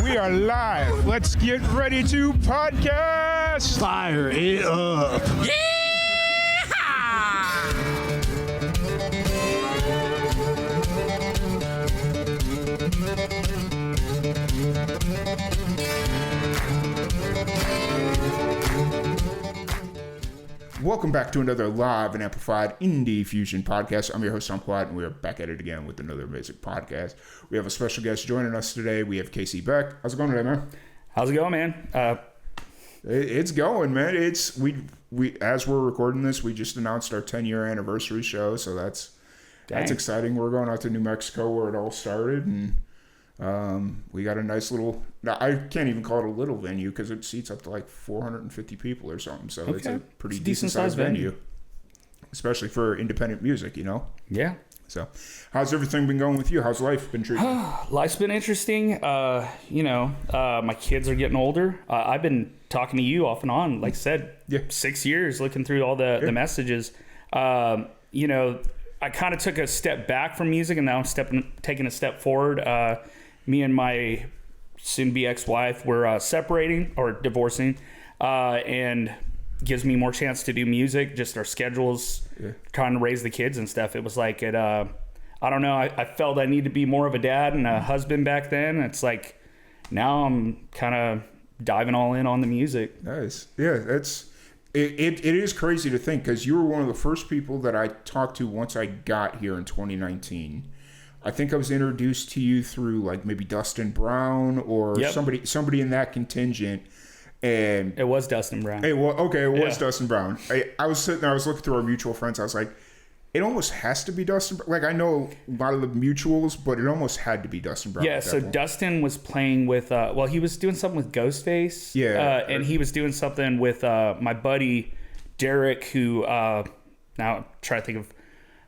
We are live. Let's get ready to podcast. Fire it up. Welcome back to another live and amplified indie fusion podcast. I'm your host, Tom Kwiat, and we are back at it again with another amazing podcast. We have a special guest joining us today. We have KC Beck. How's it going today, man? How's it going, man? It's going, man. It's we as we're recording this, we just announced our 10-year anniversary show, so that's exciting. We're going out to New Mexico where it all started, and we got a nice little. Now, I can't even call it a little venue because it seats up to like 450 people or something. So It's a pretty decent sized venue, especially for independent music, you know. Yeah. So, how's everything been going with you? How's life been treating you? Life's been interesting. My kids are getting older. I've been talking to you off and on, like I said, 6 years, looking through all the messages. I kind of took a step back from music, and now I'm taking a step forward. Me and my soon-to-be ex-wife were separating or divorcing, and gives me more chance to do music. Just our schedules, trying to raise the kids and stuff. It was like I don't know. I felt I need to be more of a dad and a husband back then. It's like now I'm kind of diving all in on the music. Nice. Yeah, it is crazy to think because you were one of the first people that I talked to once I got here in 2019. I think I was introduced to you through like maybe Dustin Brown or somebody in that contingent. And it was Dustin Brown. It was Dustin Brown. I was sitting there, I was looking through our mutual friends. I was like, it almost has to be Dustin Brown. Like, I know a lot of the mutuals, but it almost had to be Dustin Brown. Yeah, so Dustin was playing with, he was doing something with Ghostface. Yeah. And he was doing something with my buddy, Derek, who, now I'm trying to think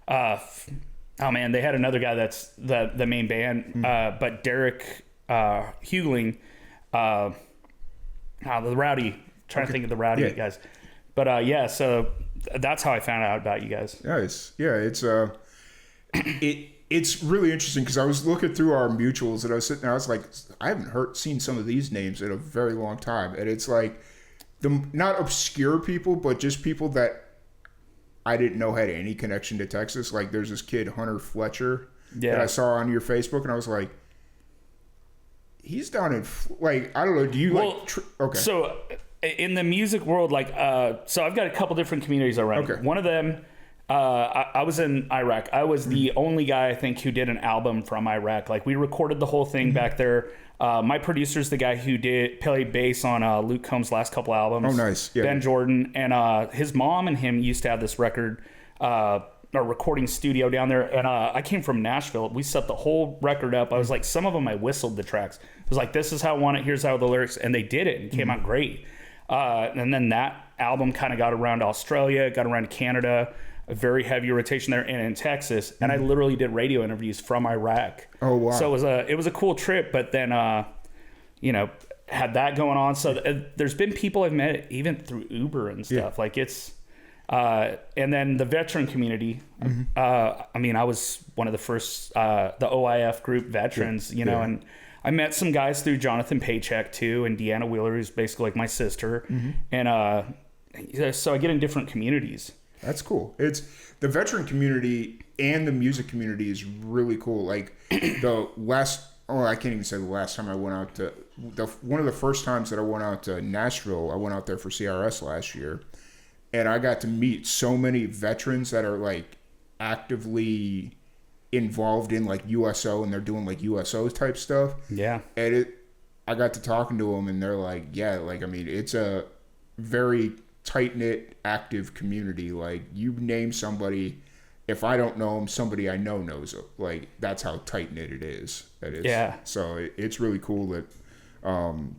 of, they had another guy that's the main band, but Derek Hugling, the Rowdy, trying to think of the Rowdy guys. But so that's how I found out about you guys. Nice. Yeah, it's really interesting because I was looking through our mutuals and I was sitting there, I was like, I haven't seen some of these names in a very long time. And it's like, not obscure people, but just people that I didn't know had any connection to Texas. Like there's this kid, Hunter Fletcher, that I saw on your Facebook, and I was like, he's down in, like, I don't know, do you okay. So in the music world, like, so I've got a couple different communities around. Okay. One of them, I was in Iraq. I was the only guy, I think, who did an album from Iraq. Like, we recorded the whole thing back there. My producer's the guy who played bass on Luke Combs' last couple albums. Oh, nice. Yeah. Ben Jordan. And his mom and him used to have this a recording studio down there. And I came from Nashville. We set the whole record up. I was like, some of them I whistled the tracks. It was like, this is how I want it. Here's how the lyrics. And they did it. And it came out great. And then that album kind of got around Australia, got around Canada, a very heavy rotation there, and in Texas. And I literally did radio interviews from Iraq. Oh, wow. So it was a cool trip, but then, had that going on. So there's been people I've met even through Uber and stuff. Yeah. Like it's, and then the veteran community. I was one of the first, the OIF group veterans, and I met some guys through Jonathan Paycheck too, and Deanna Wheeler, who's basically like my sister. And so I get in different communities. That's cool. It's the veteran community and the music community is really cool. Like I can't even say the last time I went out to one of the first times that I went out to Nashville. I went out there for CRS last year, and I got to meet so many veterans that are like actively involved in like USO, and they're doing like USO type stuff. Yeah. And I got to talking to them, and they're like, it's a very tight-knit, active community. Like, you name somebody, if I don't know them, somebody I know knows it. Like, that's how tight-knit it is. Yeah. So it's really cool that, and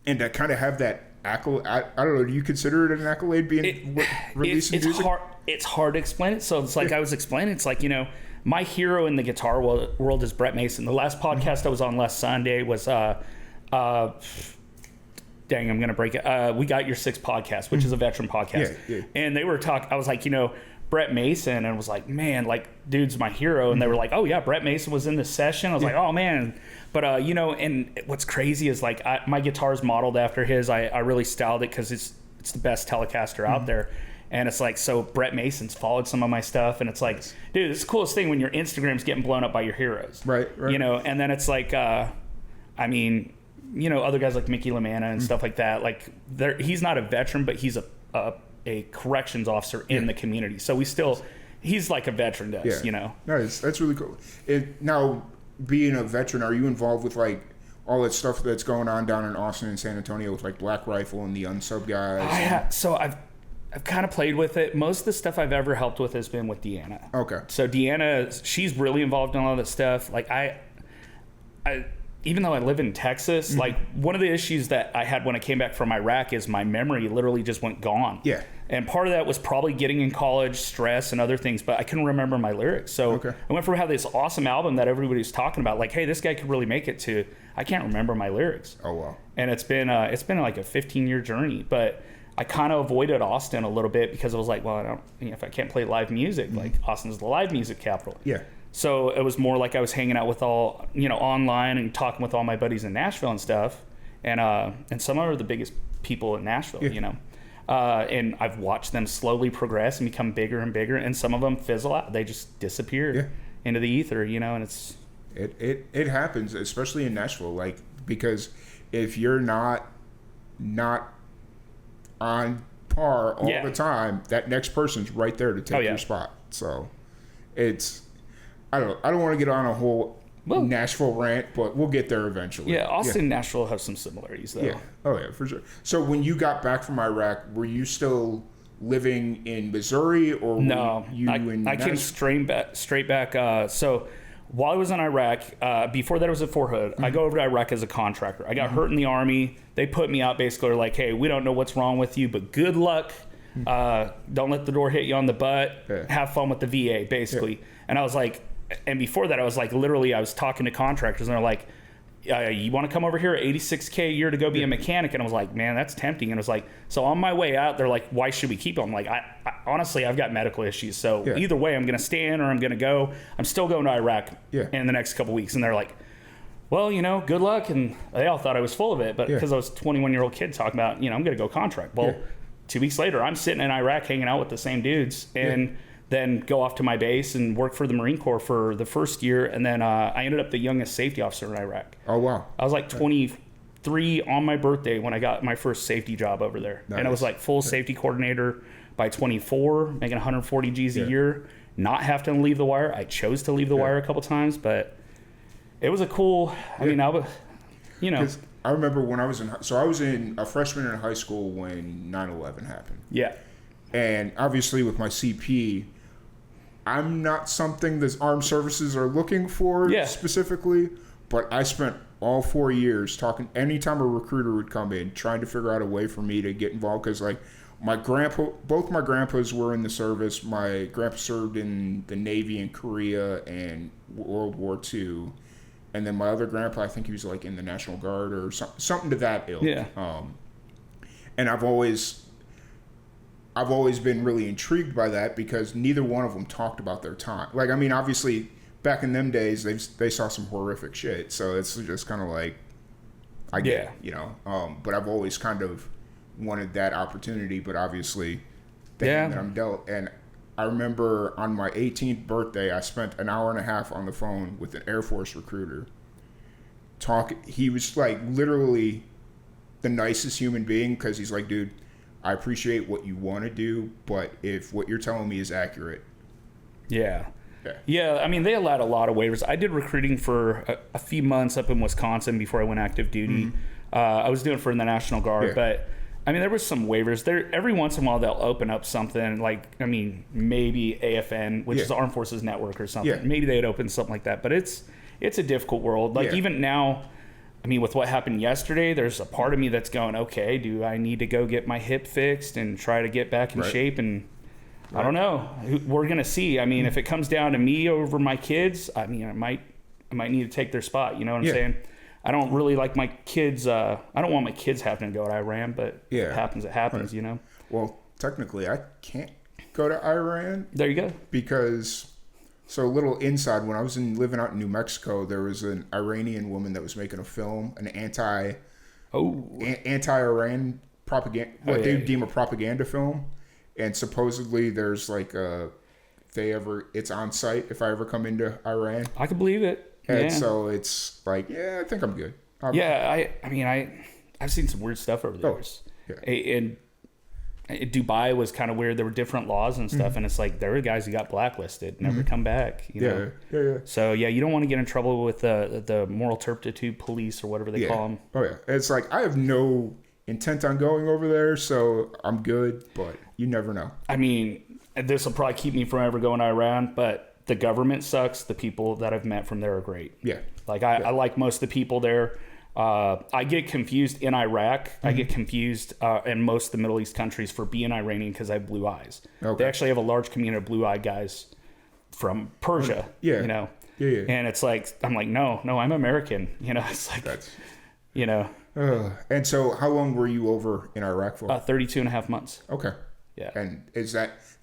to kind of have that accolade. I don't know. Do you consider it an accolade being releasing music? It's hard to explain it. So it's like I was explaining. It's like, my hero in the guitar world is Brett Mason. The last podcast I was on last Sunday was dang, I'm going to break it. We Got Your Six podcast, which is a veteran podcast. Yeah. And they were talking, I was like, Brett Mason, and I was like, man, like, dude's my hero. And they were like, oh yeah, Brett Mason was in the session. I was like, oh man, But, you know, and what's crazy is like my guitar's modeled after his. I really styled it because it's the best Telecaster out there. And it's like, so Brett Mason's followed some of my stuff. And it's like, dude, it's the coolest thing when your Instagram's getting blown up by your heroes. Right. You know, and then it's like, I mean, you know, other guys like Mickey LaManna and stuff like that. Like, he's not a veteran, but he's a corrections officer in the community. So he's like a veteran to us, you know. Nice. That's really cool. Now, being a veteran, are you involved with like all that stuff that's going on down in Austin and San Antonio with like Black Rifle and the Unsub guys? So I've kind of played with it. Most of the stuff I've ever helped with has been with Deanna. Okay. So Deanna, she's really involved in all that stuff. Like I even though I live in Texas, like one of the issues that I had when I came back from Iraq is my memory literally just went gone. Yeah. And part of that was probably getting in college, stress, and other things, but I couldn't remember my lyrics. So I went from having this awesome album that everybody's talking about, like, hey, this guy could really make it, to I can't remember my lyrics. Oh, wow. And it's been like a 15-year journey, but I kind of avoided Austin a little bit because I was like, well, if I can't play live music, like Austin's the live music capital. Yeah. So it was more like I was hanging out with all, you know, online and talking with all my buddies in Nashville and stuff. And some are the biggest people in Nashville, you know. And I've watched them slowly progress and become bigger and bigger. And some of them fizzle out. They just disappear into the ether, you know, and it's... It happens, especially in Nashville, like, because if you're not on par all the time, that next person's right there to take your spot. So it's... I don't want to get on a whole Nashville rant, but we'll get there eventually. Yeah, Austin and Nashville have some similarities, though. Yeah. Oh, yeah, for sure. So when you got back from Iraq, were you still living in Missouri, or no? Were you in I came straight back. So while I was in Iraq, before that I was at Fort Hood. I go over to Iraq as a contractor. I got hurt in the Army. They put me out basically like, hey, we don't know what's wrong with you, but good luck. Don't let the door hit you on the butt. Have fun with the VA, basically. And I was like... And before that, I was like, literally, I was talking to contractors, and they're like, you want to come over here at $86K a year to go be a mechanic? And I was like, man, that's tempting. And I was like, so on my way out, they're like, why should we keep them? I'm like, I honestly, I've got medical issues. So either way, I'm going to stay in or I'm going to go. I'm still going to Iraq in the next couple weeks. And they're like, well, you know, good luck. And they all thought I was full of it. But because I was a 21-year-old kid talking about, you know, I'm going to go contract. Well, 2 weeks later, I'm sitting in Iraq hanging out with the same dudes. And then go off to my base and work for the Marine Corps for the first year. And then I ended up the youngest safety officer in Iraq. Oh, wow. I was like 23 on my birthday when I got my first safety job over there. Nice. And I was like full safety coordinator by 24, making 140 G's a year, not having to leave the wire. I chose to leave the wire a couple times, but it was a cool, I mean, I was, you know. I remember when I was I was a freshman in high school when 9/11 happened. Yeah. And obviously with my CP, I'm not something the armed services are looking for specifically, but I spent all 4 years talking, anytime a recruiter would come in, trying to figure out a way for me to get involved. Because like both my grandpas were in the service. My grandpa served in the Navy in Korea and World War II. And then my other grandpa, I think he was like in the National Guard or something to that ilk. Yeah. And I've always been really intrigued by that because neither one of them talked about their time. Like, I mean, obviously, back in them days, they saw some horrific shit. So it's just kind of like, I get it, you know. But I've always kind of wanted that opportunity, but obviously, the hand that I'm dealt. And I remember on my 18th birthday, I spent an hour and a half on the phone with an Air Force recruiter. He was like literally the nicest human being because he's like, dude, I appreciate what you want to do, but if what you're telling me is accurate. Yeah. I mean, they allowed a lot of waivers. I did recruiting for a few months up in Wisconsin before I went active duty. I was doing it for the National Guard, but I mean, there was some waivers there. Every once in a while, they'll open up something like, I mean, maybe AFN, which is the Armed Forces Network or something. Maybe they'd open something like that, but it's a difficult world. Like even now, I mean, with what happened yesterday, there's a part of me that's going, okay, do I need to go get my hip fixed and try to get back in shape? And I don't know. We're going to see. I mean, if it comes down to me over my kids, I mean, I might need to take their spot. You know what I'm saying? I don't really like my kids. I don't want my kids having to go to Iran, but it happens, you know? Well, technically, I can't go to Iran. There you go. Because So a little inside, when I was living out in New Mexico, there was an Iranian woman that was making a film, an anti-Iran propaganda, they deem a propaganda film, and supposedly there's like it's on site if I ever come into Iran. I could believe it. And so it's like, yeah, I think I'm good. I've seen some weird stuff over the years. Yeah. And Dubai was kind of weird. There were different laws and stuff, and it's like there were guys who got blacklisted, never come back. You know? Yeah. So yeah, you don't want to get in trouble with the moral turpitude police or whatever they call them. Oh yeah, it's like I have no intent on going over there, so I'm good. But you never know. I mean, this will probably keep me from ever going to Iran, but the government sucks. The people that I've met from there are great. Yeah, like I like most of the people there. I get confused in Iraq. I get confused in most of the Middle East countries for being Iranian because I have blue eyes. Okay. They actually have a large community of blue-eyed guys from Persia. Yeah. You know. Yeah. And it's like I'm like no, I'm American. You know, it's like you know. And so, how long were you over in Iraq for? 32 and a half months. Okay. Yeah. And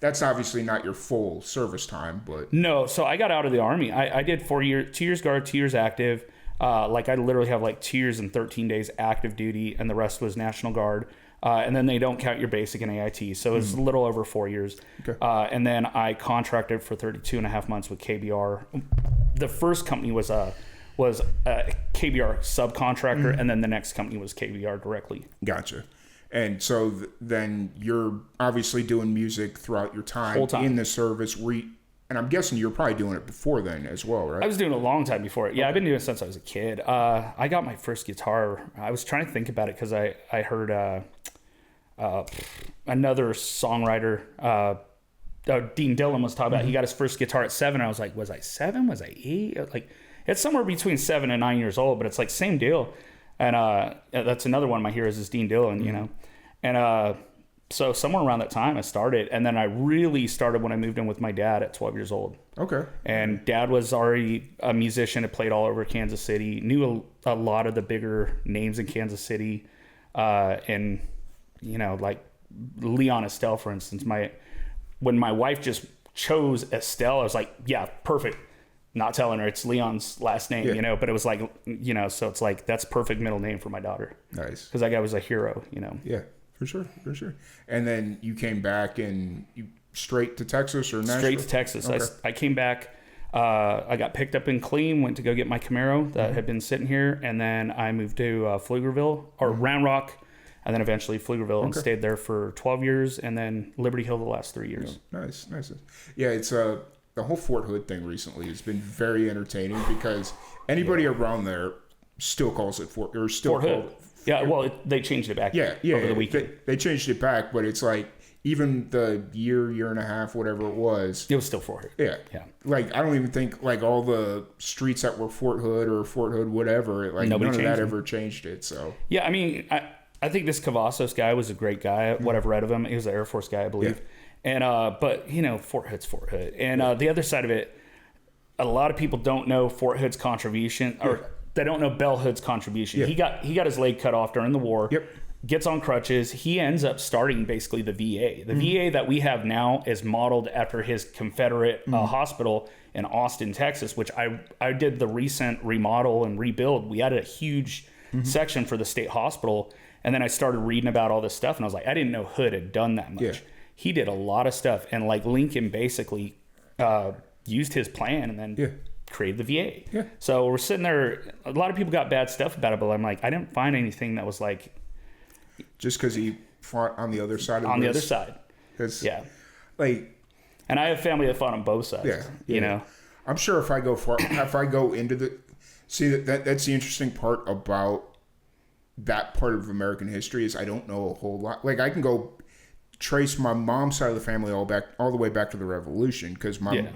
that's obviously not your full service time, but no. So I got out of the Army. I did 4 years, 2 years Guard, 2 years active. Like I literally have like 2 years and 13 days active duty, and the rest was National Guard. And then they don't count your basic and AIT. So it's a little over 4 years. Okay. And then I contracted for 32 and a half months with KBR. The first company was a KBR subcontractor, and then the next company was KBR directly. Gotcha. And so then you're obviously doing music throughout your time in the service. And I'm guessing you're probably doing it before then as well, right? I was doing it a long time before it. Yeah, I've been doing it since I was a kid. I got my first guitar. I was trying to think about it because I heard another songwriter, Dean Dillon, was talking about he got his first guitar at 7. I was like, was I 7? Was I 8? Like, it's somewhere between 7 and 9 years old, but it's like same deal. And that's another one of my heroes is Dean Dillon, you know. And so somewhere around that time I started, and then I really started when I moved in with my dad at 12 years old. Okay. And dad was already a musician, had played all over Kansas City, knew a lot of the bigger names in Kansas City. And, you know, like Leon Estelle, for instance, when my wife just chose Estelle, I was like, yeah, perfect. Not telling her it's Leon's last name, you know, but it was like, you know, so it's like, that's perfect middle name for my daughter. Nice. Because that guy was a hero, you know. Yeah, for sure. And then you came back and you straight to Texas or Nashville? Straight to Texas. Okay. I came back. I got picked up in Clean, went to go get my Camaro that had been sitting here. And then I moved to Pflugerville or Round Rock. And then eventually Pflugerville and stayed there for 12 years. And then Liberty Hill the last 3 years. Yeah, nice. Yeah, it's the whole Fort Hood thing recently has been very entertaining because anybody around there still calls it Fort Hood. Yeah, well, they changed it back over the weekend. They changed it back, but it's like even the year and a half, whatever it was still Fort Hood. Yeah. Like, I don't even think like all the streets that were Fort Hood or Fort Hood, whatever, like none of that ever changed it. So yeah, I mean, I think this Cavazos guy was a great guy. What I've read of him, he was an Air Force guy, I believe. Yeah. And but you know, Fort Hood's Fort Hood, and the other side of it, a lot of people don't know Fort Hood's contribution, or they don't know Bell Hood's contribution. Yeah. He got his leg cut off during the war. Yep. Gets on crutches. He ends up starting basically the VA. The VA that we have now is modeled after his Confederate hospital in Austin, Texas, which I did the recent remodel and rebuild. We added a huge section for the state hospital, and then I started reading about all this stuff, and I was like, I didn't know Hood had done that much. Yeah. He did a lot of stuff, and like Lincoln basically used his plan and then created the VA. Yeah. So we're sitting there. A lot of people got bad stuff about it, but I'm like, I didn't find anything that was like just because he fought on the other side of on the other side. Yeah. Like, and I have family that fought on both sides. Yeah. You know, I'm sure if I go into that's the interesting part about that part of American history is I don't know a whole lot. Like, I can go trace my mom's side of the family all the way back to the Revolution because my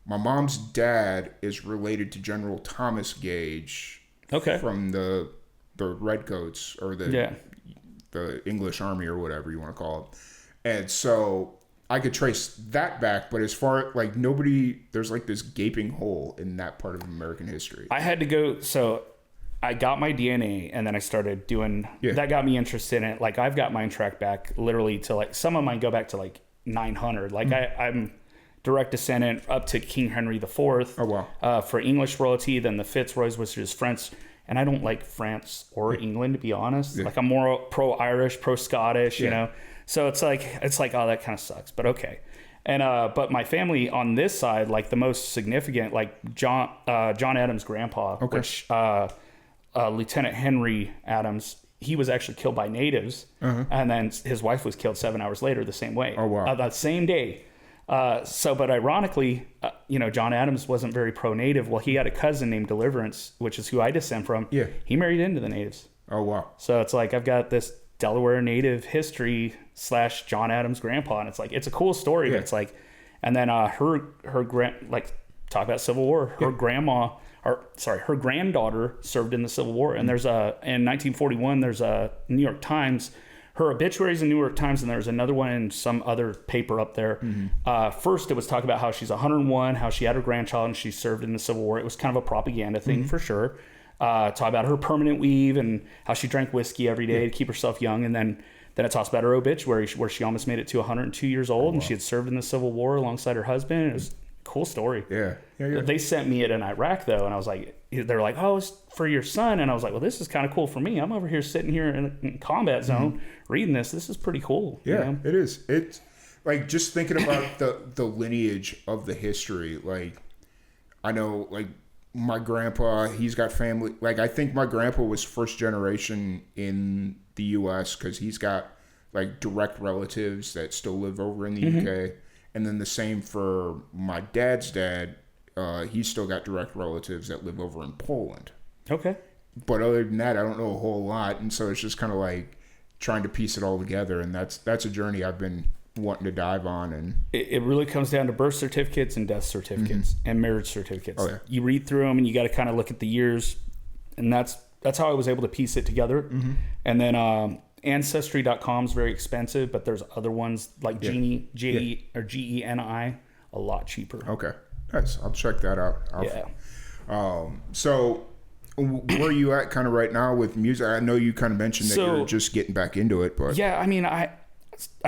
mom's dad is related to General Thomas Gage from the Redcoats or the English Army or whatever you want to call it. And so I could trace that back, but as far like there's like this gaping hole in that part of American history. I had to go, so I got my DNA and then I started doing, that got me interested in it. Like, I've got mine tracked back literally to like, some of mine go back to like 900. Like I'm direct descendant up to King Henry IV. Oh, wow. For English royalty, then the Fitzroys, which is French. And I don't like France or England, to be honest. Like, I'm more pro-Irish, pro-Scottish, you know? So it's like, oh, that kind of sucks, but okay. And, but my family on this side, like the most significant, like John Adams' grandpa, which, Lieutenant Henry Adams, he was actually killed by natives. And then his wife was killed 7 hours later the same way. Oh, wow. That same day. But ironically, you know, John Adams wasn't very pro-native. Well, he had a cousin named Deliverance, which is who I descend from. Yeah. He married into the natives. Oh, wow. So it's like, I've got this Delaware native history sh John Adams' grandpa. And it's like, it's a cool story. But it's like, and then, her talk about Civil War, her her granddaughter served in the Civil War. And in 1941, there's a New York Times, her obituaries in New York Times, and there's another one in some other paper up there. First, it was talking about how she's 101, how she had her grandchild, and she served in the Civil War. It was kind of a propaganda thing for sure. Talk about her permanent weave and how she drank whiskey every day to keep herself young. And then it talks about her obituary where she almost made it to 102 years old, and she had served in the Civil War alongside her husband. It was a cool story. Yeah. They sent me it in Iraq, though, and I was like, they're like, oh, it's for your son. And I was like, well, this is kind of cool for me. I'm over here sitting here in combat zone reading this. This is pretty cool. Yeah, you know? It is. It's like, just thinking about the lineage of the history. Like, I know, like, my grandpa, he's got family. Like, I think my grandpa was first generation in the U.S. because he's got, like, direct relatives that still live over in the UK. And then the same for my dad's dad. He's still got direct relatives that live over in Poland. Okay. But other than that, I don't know a whole lot. And so it's just kind of like trying to piece it all together. And that's a journey I've been wanting to dive on. And it really comes down to birth certificates and death certificates and marriage certificates. Oh, yeah. You read through them and you got to kind of look at the years. And that's how I was able to piece it together. And then Ancestry.com is very expensive, but there's other ones like Geni, or GENI, a lot cheaper. Okay. Nice. I'll check that out. So where are you at kind of right now with music? I know you kind of mentioned that you're just getting back into it, but yeah, I mean, I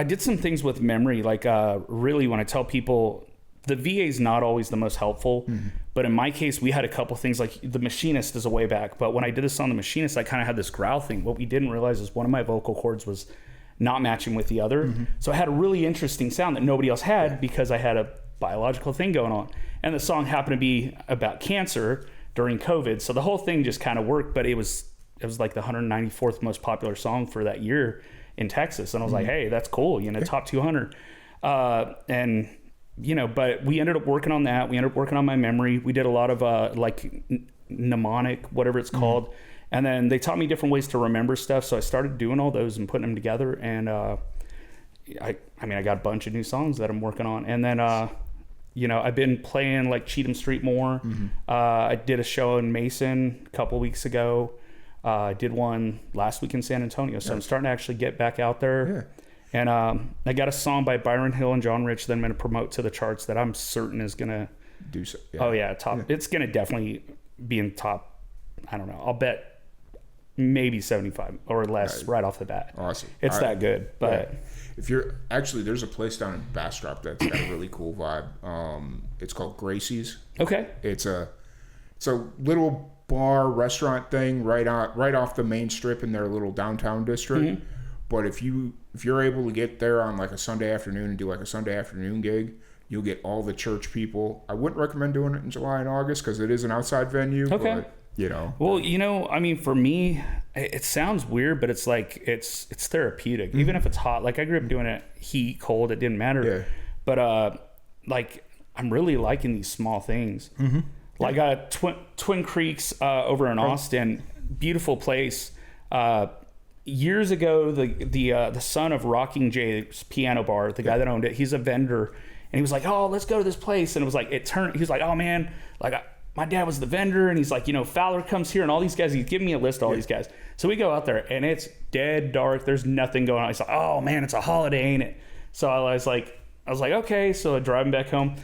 did some things with memory. Like, really, when I tell people, the VA is not always the most helpful, but in my case, we had a couple things. Like, The Machinist is a way back, but when I did this on The Machinist, I kind of had this growl thing. What we didn't realize is one of my vocal cords was not matching with the other, so I had a really interesting sound that nobody else had because I had a biological thing going on. And the song happened to be about cancer during COVID, so the whole thing just kind of worked. But it was like the 194th most popular song for that year in Texas, and I was like, hey, that's cool, you know, top 200. And you know, but we ended up working on that. We ended up working on my memory. We did a lot of like mnemonic, whatever it's called, and then they taught me different ways to remember stuff. So I started doing all those and putting them together. And I got a bunch of new songs that I'm working on. And then you know, I've been playing like Cheatham Street more. I did a show in Mason a couple weeks ago. I did one last week in San Antonio. So I'm starting to actually get back out there. And I got a song by Byron Hill and John Rich that I'm going to promote to the charts that I'm certain is going to do so. Top. It's going to definitely be in top. I don't know. I'll bet maybe 75 or less right off the bat. Awesome. It's that good. But if you're actually, there's a place down in Bastrop that's got a really cool vibe. It's called Gracie's. Okay. It's a little bar restaurant thing right off the main strip in their little downtown district. But if you're able to get there on like a Sunday afternoon and do like a Sunday afternoon gig, you'll get all the church people. I wouldn't recommend doing it in July and August because it is an outside venue. Okay. But, you know. Well, you know, I mean, for me, it sounds weird, but it's like it's therapeutic. Even if it's hot. Like, I grew up doing it heat, cold, it didn't matter. Yeah. But like, I'm really liking these small things. Like Twin Creeks over in Austin, beautiful place. Years ago, the son of Rocking Jay's Piano Bar, the guy that owned it, he's a vendor, and he was like, "Oh, let's go to this place." And it was like, he was like, "Oh man, like my dad was the vendor," and he's like, "You know, Fowler comes here, and all these guys." He's giving me a list of all these guys. So we go out there, and it's dead dark. There's nothing going on. He's like, "Oh man, it's a holiday, ain't it?" So I was like, okay. So driving back home.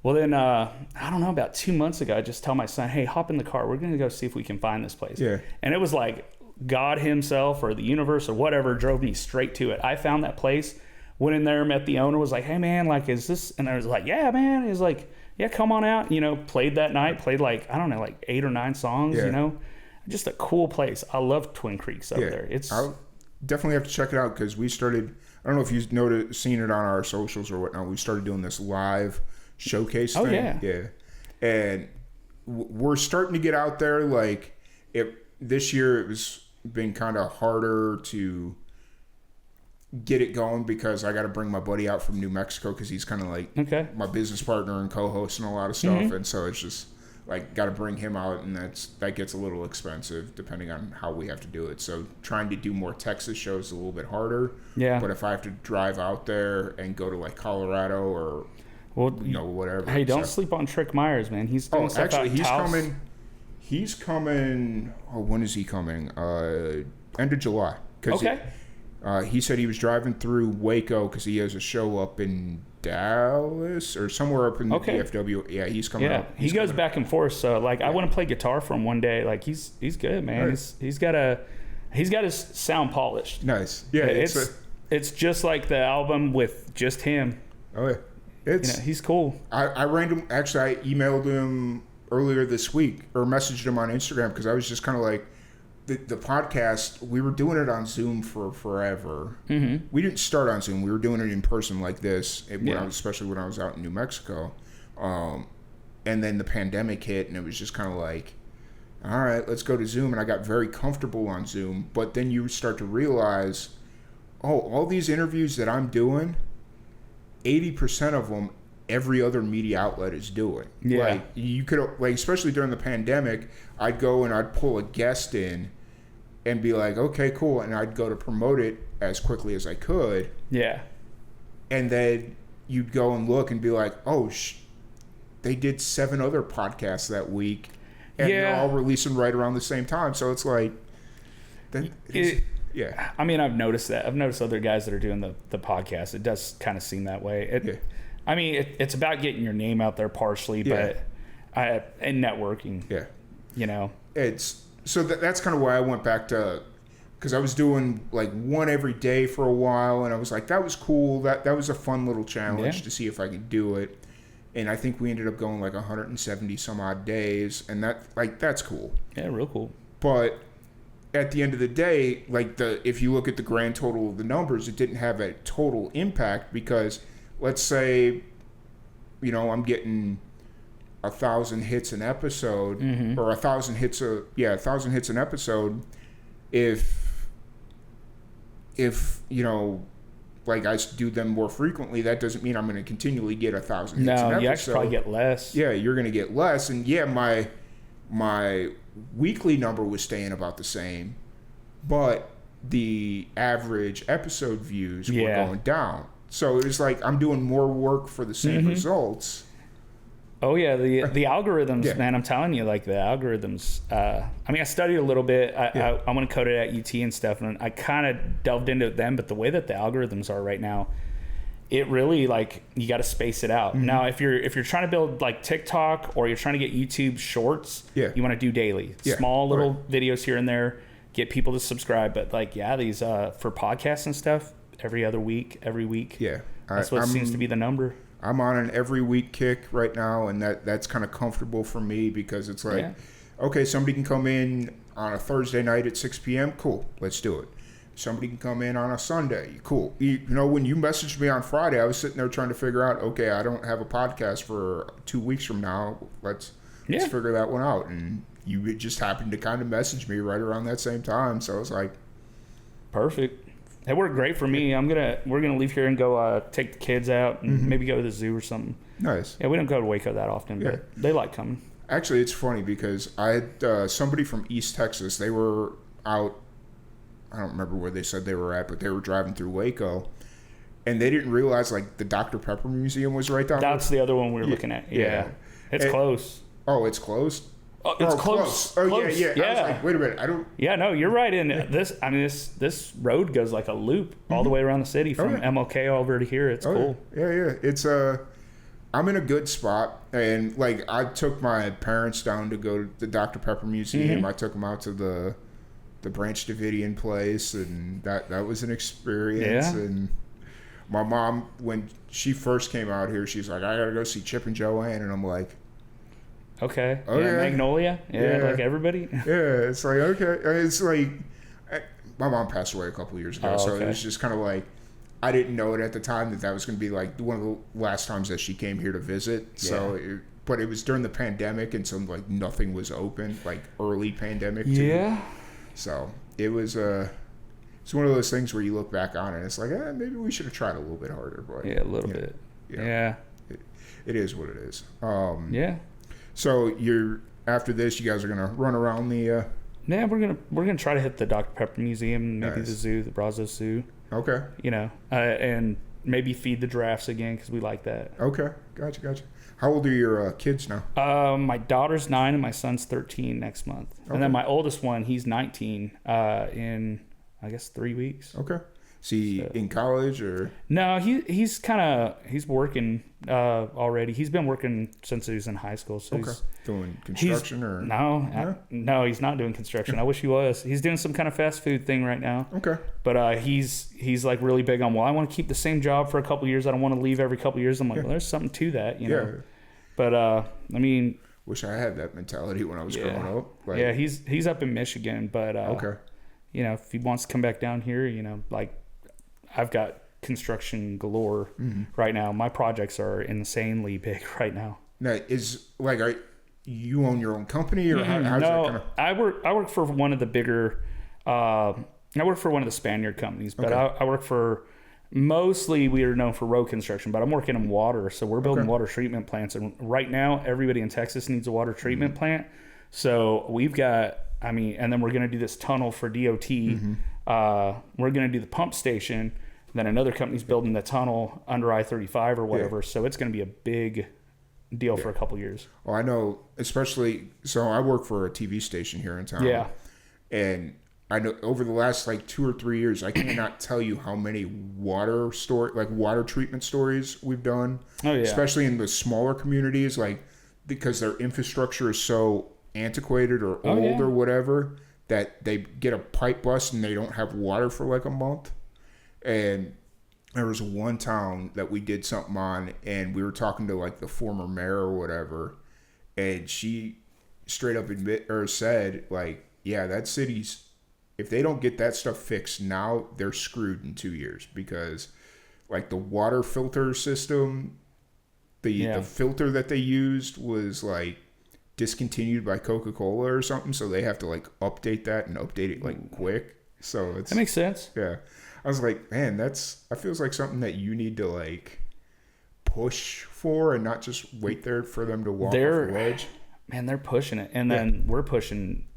Well, then, I don't know, about 2 months ago, I just tell my son, hey, hop in the car. We're going to go see if we can find this place. Yeah. And it was like God himself or the universe or whatever drove me straight to it. I found that place. went in there, met the owner, was like, hey man, like, is this? And I was like, yeah, man. He's like, yeah, come on out. You know, played that night, played like, I don't know, like 8 or 9 songs, you know, just a cool place. I love Twin Creeks up there. I'll definitely have to check it out because we started, I don't know if you've seen it on our socials or whatnot. We started doing this live showcase thing. Yeah. And we're starting to get out there. Like this year it was been kind of harder to get it going because I got to bring my buddy out from New Mexico because he's kind of like my business partner and co-host and a lot of stuff, and so it's just like got to bring him out, and that gets a little expensive depending on how we have to do it. So trying to do more Texas shows is a little bit harder. Yeah. But if I have to drive out there and go to like Colorado or whatever. Hey, don't sleep on Trick Myers, man. He's doing stuff actually he's coming. He's coming. Oh, when is he coming? End of July. He said he was driving through Waco because he has a show up in Dallas or somewhere up in the DFW. Yeah, he's coming up. He goes back and forth. So like, I want to play guitar for him one day. Like he's good, man. Right. He's got his sound polished. Nice. Yeah, it's just like the album with just him. Oh yeah, he's cool. I emailed him earlier this week or messaged him on Instagram because I was just kind of like. The podcast, we were doing it on Zoom for forever. Mm-hmm. We didn't start on Zoom. We were doing it in person like this, especially when I was out in New Mexico. And then the pandemic hit, and it was just kind of like, all right, let's go to Zoom. And I got very comfortable on Zoom. But then you start to realize, all these interviews that I'm doing, 80% of them, every other media outlet is doing. Yeah. Like you could, like especially during the pandemic, I'd go and I'd pull a guest in and be like, okay, cool, and I'd go to promote it as quickly as I could. Yeah. And then you'd go and look and be like, they did 7 other podcasts that week, and they're all releasing right around the same time. So it's like, yeah. I mean, I've noticed that. I've noticed other guys that are doing the podcast. It does kind of seem that way. I mean, it's about getting your name out there partially, but and networking. Yeah. You know, that's kind of why I went back to, because I was doing like one every day for a while, and I was like, that was cool. That was a fun little challenge to see if I could do it. And I think we ended up going like 170 some odd days, and that's cool. Yeah, real cool. But at the end of the day, like if you look at the grand total of the numbers, it didn't have a total impact because let's say, I'm getting 1,000 hits an episode, or 1,000 hits 1,000 hits an episode. If like I do them more frequently, that doesn't mean I'm going to continually get 1,000 hits an episode. No, you actually probably get less. Yeah, you're going to get less, and my weekly number was staying about the same, but the average episode views were going down. So it was like I'm doing more work for the same results. Oh yeah, the algorithms, man. I'm telling you, like the algorithms. I mean, I studied a little bit. I want to code it at UT and stuff, and I kind of delved into them. But the way that the algorithms are right now, it really like you got to space it out. Mm-hmm. Now, if you're trying to build like TikTok or you're trying to get YouTube Shorts, you want to do daily, small little videos here and there, get people to subscribe. But like, these for podcasts and stuff, every week. Yeah, that's what seems to be the number. I'm on an every week kick right now, and that's kind of comfortable for me because it's like, okay, somebody can come in on a Thursday night at 6 p.m. Cool, let's do it. Somebody can come in on a Sunday. Cool. When you messaged me on Friday, I was sitting there trying to figure out, okay, I don't have a podcast for 2 weeks from now. Let's figure that one out. And you just happened to kind of message me right around that same time. So I was like, perfect. It worked great for me. We're gonna leave here and go take the kids out and maybe go to the zoo or something. Nice. Yeah, we don't go to Waco that often, but they like coming. Actually, it's funny because I had somebody from East Texas. They were out. I don't remember where they said they were at, but they were driving through Waco, and they didn't realize like the Dr. Pepper Museum was right down there. That's the other one we were looking at. Yeah. It's close. Oh, it's closed? Oh, it's close. Oh, close. Yeah. I was like, wait a minute. I don't... Yeah, no, you're right. And this road goes like a loop all the way around the city from MLK over to here. It's cool. Yeah. It's I'm in a good spot. And, like, I took my parents down to go to the Dr. Pepper Museum. I took them out to the Branch Davidian place, and that was an experience. Yeah. And My mom, when she first came out here, she's like, I gotta go see Chip and Joanne, and I'm like, okay, oh, yeah. Magnolia, like everybody. Yeah, it's like, okay, it's like, my mom passed away a couple years ago, so it was just kind of like, I didn't know it at the time that was going to be like one of the last times that she came here to visit. Yeah. So, but it was during the pandemic, and so like nothing was open, like early pandemic too. Yeah. So it was it's one of those things where you look back on it, and it's like, maybe we should have tried a little bit harder. But yeah, a little bit. Yeah. It is what it is. Yeah. So after this, you guys are gonna run around the. Yeah, we're gonna try to hit the Dr. Pepper Museum, maybe the zoo, the Brazos Zoo. Okay. And maybe feed the giraffes again because we like that. Okay, gotcha. How old are your kids now? My daughter's 9 and my son's 13 next month, and then my oldest one, he's 19 in I guess 3 weeks. Okay. Is he in college or? No, he's working already. He's been working since he was in high school. So he's doing construction or? No, he's not doing construction. I wish he was. He's doing some kind of fast food thing right now. Okay. But he's like really big on, well, I want to keep the same job for a couple of years. I don't want to leave every couple of years. I'm like, well, there's something to that, you know. But I mean, wish I had that mentality when I was growing up. Like, he's up in Michigan, but if he wants to come back down here, like I've got construction galore right now. My projects are insanely big right now. Now, you own your own company, or how's that kind of? I work for one of the bigger. I work for one of the Spaniard companies, but I work for. Mostly, we are known for road construction, but I'm working in water, so we're building water treatment plants. And right now, everybody in Texas needs a water treatment plant. So we've got. And then we're going to do this tunnel for DOT. We're going to do the pump station. Then another company's building the tunnel under I-35 or whatever. Yeah. So it's going to be a big deal for a couple years. Well, I know, especially, so I work for a TV station here in town. Yeah. And I know over the last 2 or 3 years, I cannot tell you how many water treatment stories we've done. Oh, yeah. Especially in the smaller communities, because their infrastructure is so antiquated or old or whatever, that they get a pipe bust and they don't have water for a month. And there was one town that we did something on, and we were talking to the former mayor or whatever, and she straight up said that city's, if they don't get that stuff fixed now, they're screwed in 2 years, because the water filter system, the filter that they used was discontinued by Coca-Cola or something, so they have to update that and update it quick. So that makes sense. Yeah. I was like, man, that feels like something that you need to push for and not just wait there for them to walk off the ledge. Man, they're pushing it. And then we're pushing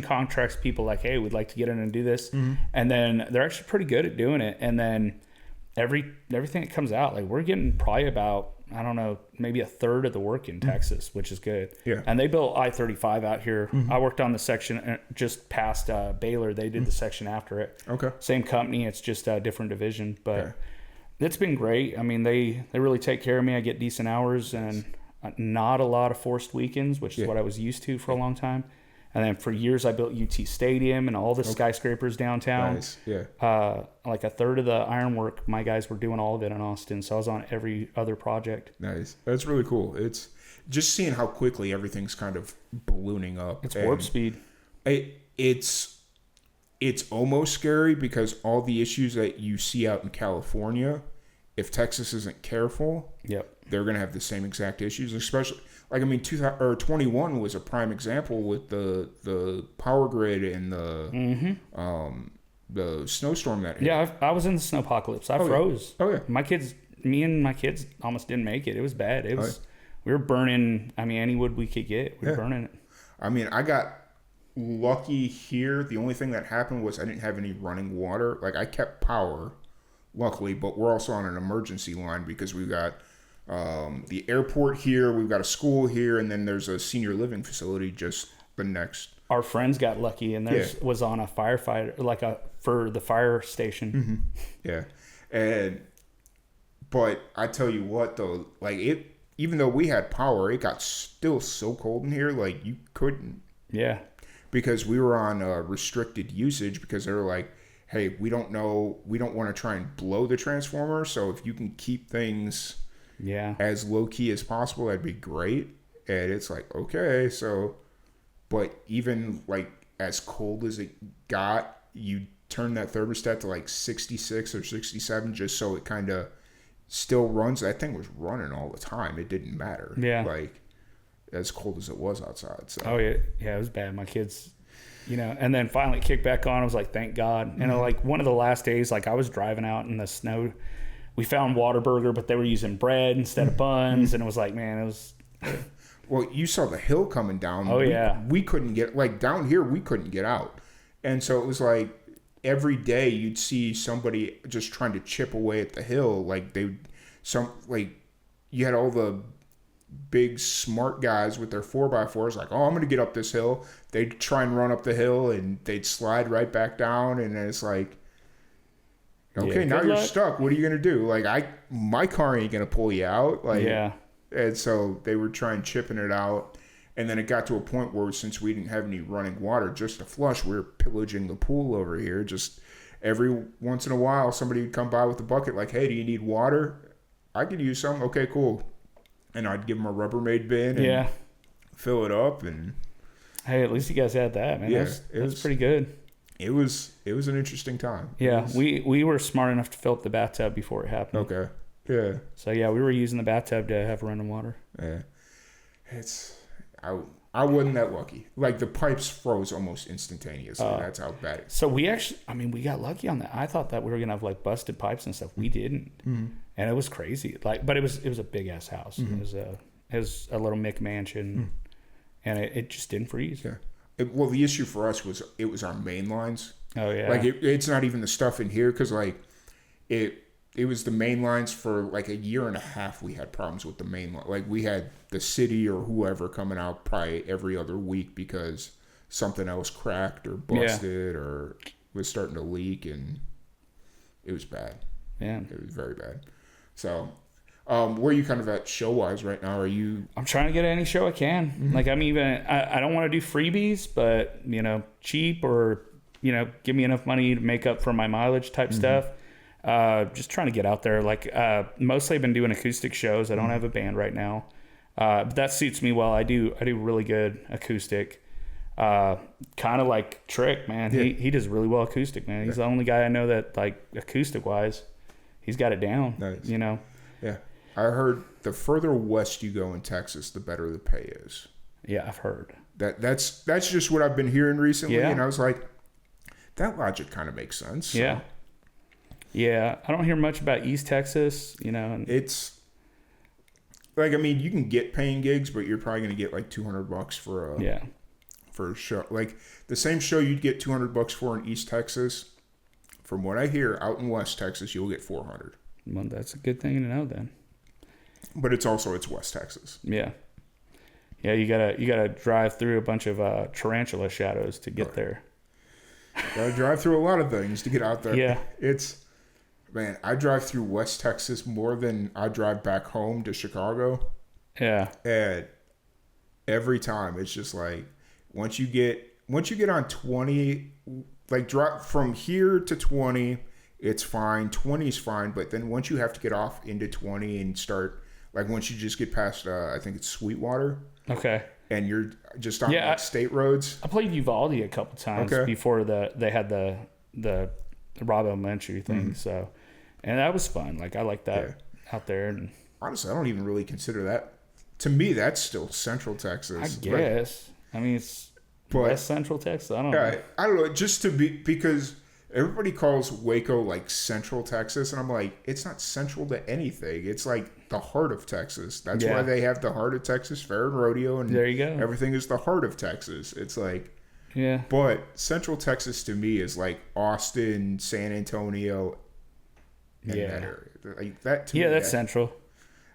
contracts people hey, we'd like to get in and do this. Mm-hmm. And then they're actually pretty good at doing it. And then everything that comes out, we're getting probably about, I don't know, maybe a third of the work in Texas, which is good. Yeah. And they built I-35 out here. Mm-hmm. I worked on the section just past Baylor. They did the section after it. Okay. Same company. It's just a different division. But it's been great. They really take care of me. I get decent hours and not a lot of forced weekends, which is what I was used to for a long time. And then for years, I built UT Stadium and all the skyscrapers downtown. Nice, yeah. A third of the ironwork, my guys were doing all of it in Austin. So I was on every other project. Nice. That's really cool. It's just seeing how quickly everything's kind of ballooning up. It's warp speed. It's almost scary, because all the issues that you see out in California, if Texas isn't careful, they're going to have the same exact issues, especially... 2021 was a prime example with the power grid and the snowstorm that hit. Yeah, I was in the snowpocalypse. I froze. Oh yeah. Me and my kids almost didn't make it. It was bad. We were burning. Any wood we could get. We were burning it. I got lucky here. The only thing that happened was I didn't have any running water. I kept power, luckily, but we're also on an emergency line because we got. The airport here, we've got a school here, and then there's a senior living facility just the next. Our friends got lucky, and there was on a firefighter, for the fire station. Mm-hmm. Yeah, but I tell you what though, even though we had power, it got still so cold in here, you couldn't. Yeah. Because we were on restricted usage, because they were hey, we don't want to try and blow the transformer, so if you can keep things as low key as possible, that'd be great. And it's like, okay, so, but even like as cold as it got, you turn that thermostat to like 66 or 67 just so it kind of still runs. That thing was running all the time. It didn't matter. Yeah. Like as cold as it was outside. So. Oh yeah. Yeah, it was bad. My kids, and then finally it kicked back on. I was like, thank God. And like one of the last days, like I was driving out in the snow. We found Whataburger, but they were using bread instead of buns. And it was like, man, it was... Well, you saw the hill coming down. Oh, yeah. We couldn't get, like down here, we couldn't get out. And so it was like every day you'd see somebody just trying to chip away at the hill. Like you had all the big smart guys with their 4x4s like, oh, I'm going to get up this hill. They'd try and run up the hill and they'd slide right back down. And then it's like, okay, now you're stuck. What are you going to do? Like my car ain't going to pull you out. Like, yeah. And so they were trying chipping it out. And then it got to a point where since we didn't have any running water, just to flush, we were pillaging the pool over here. Just every once in a while, somebody would come by with a bucket like, hey, do you need water? I could use some. Okay, cool. And I'd give them a Rubbermaid bin and fill it up. And hey, at least you guys had that, man. Yeah, that's pretty good. It was an interesting time. Yeah, we were smart enough to fill up the bathtub before it happened. Okay. Yeah. So yeah, we were using the bathtub to have running water. Yeah. I wasn't that lucky. Like the pipes froze almost instantaneously. That's how bad it. So we got lucky on that. I thought that we were gonna have like busted pipes and stuff. We didn't, and it was crazy. Like, but it was a big ass house. It was a little McMansion, and it just didn't freeze. Yeah. Well, the issue for us was it was our main lines. Oh yeah. Like it's not even the stuff in here because like it was the main lines for like a year and a half. We had problems with the main line. Like we had the city or whoever coming out probably every other week because something else cracked or busted or was starting to leak, and it was bad. Yeah, it was very bad. So, where are you kind of at show wise right now? I'm trying to get any show I can. Like I don't want to do freebies, but cheap or give me enough money to make up for my mileage type stuff. Just trying to get out there. Like mostly I've been doing acoustic shows. I don't have a band right now, but that suits me well. I do really good acoustic. Kind of like Trick, man. Yeah. He does really well acoustic, man. He's the only guy I know that like acoustic wise, he's got it down. Nice. Yeah. I heard the further west you go in Texas, the better the pay is. Yeah, I've heard that's just what I've been hearing recently, and I was like, that logic kind of makes sense. So. Yeah. Yeah, I don't hear much about East Texas, And it's like, I mean, you can get paying gigs, but you're probably going to get like $200 for a show. Like the same show you'd get $200 for in East Texas. From what I hear, out in West Texas, you'll get $400. Well, that's a good thing to know then. But it's West Texas. Yeah. Yeah, you gotta drive through a bunch of tarantula shadows to get there. Gotta drive through a lot of things to get out there. Yeah. Man, I drive through West Texas more than I drive back home to Chicago. Yeah. And every time it's just like once you get on 20, like drop from here to 20, it's fine. 20 is fine, but then once you have to get off into 20 and start, like once you just get past I think it's Sweetwater. Okay. And you're just on like state roads. I played Uvalde a couple times before they had the Rob Elementary thing. So, and that was fun. Like I like that out there. And honestly, I don't even really consider that. To me, that's still Central Texas. I guess. I mean, it's West Central Texas. I don't know. I don't know. Just to be because everybody calls Waco like Central Texas, and I'm like, it's not central to anything. It's like the heart of Texas. That's why they have the Heart of Texas Fair and Rodeo, and there you go. Everything is the heart of Texas. It's like, but Central Texas to me is like Austin, San Antonio, and that area. Like that. To me, that's central.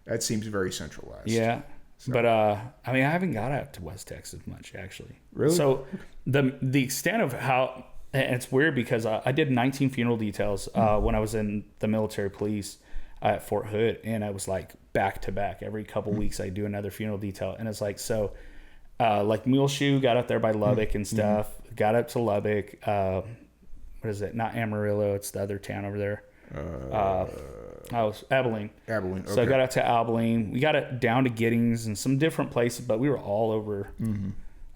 That seems very centralized. Yeah. So. But I mean, I haven't got out to West Texas much actually. Really? So the extent of how. And it's weird because I did 19 funeral details when I was in the military police at Fort Hood, and I was like back to back. Every couple weeks I do another funeral detail, and it's like like Muleshoe got up there by Lubbock and stuff. Got up to Lubbock. what is it? Not Amarillo. It's the other town over there. I was Abilene. Abilene. Okay. So I got out to Abilene. We got it down to Giddings and some different places, but we were all over.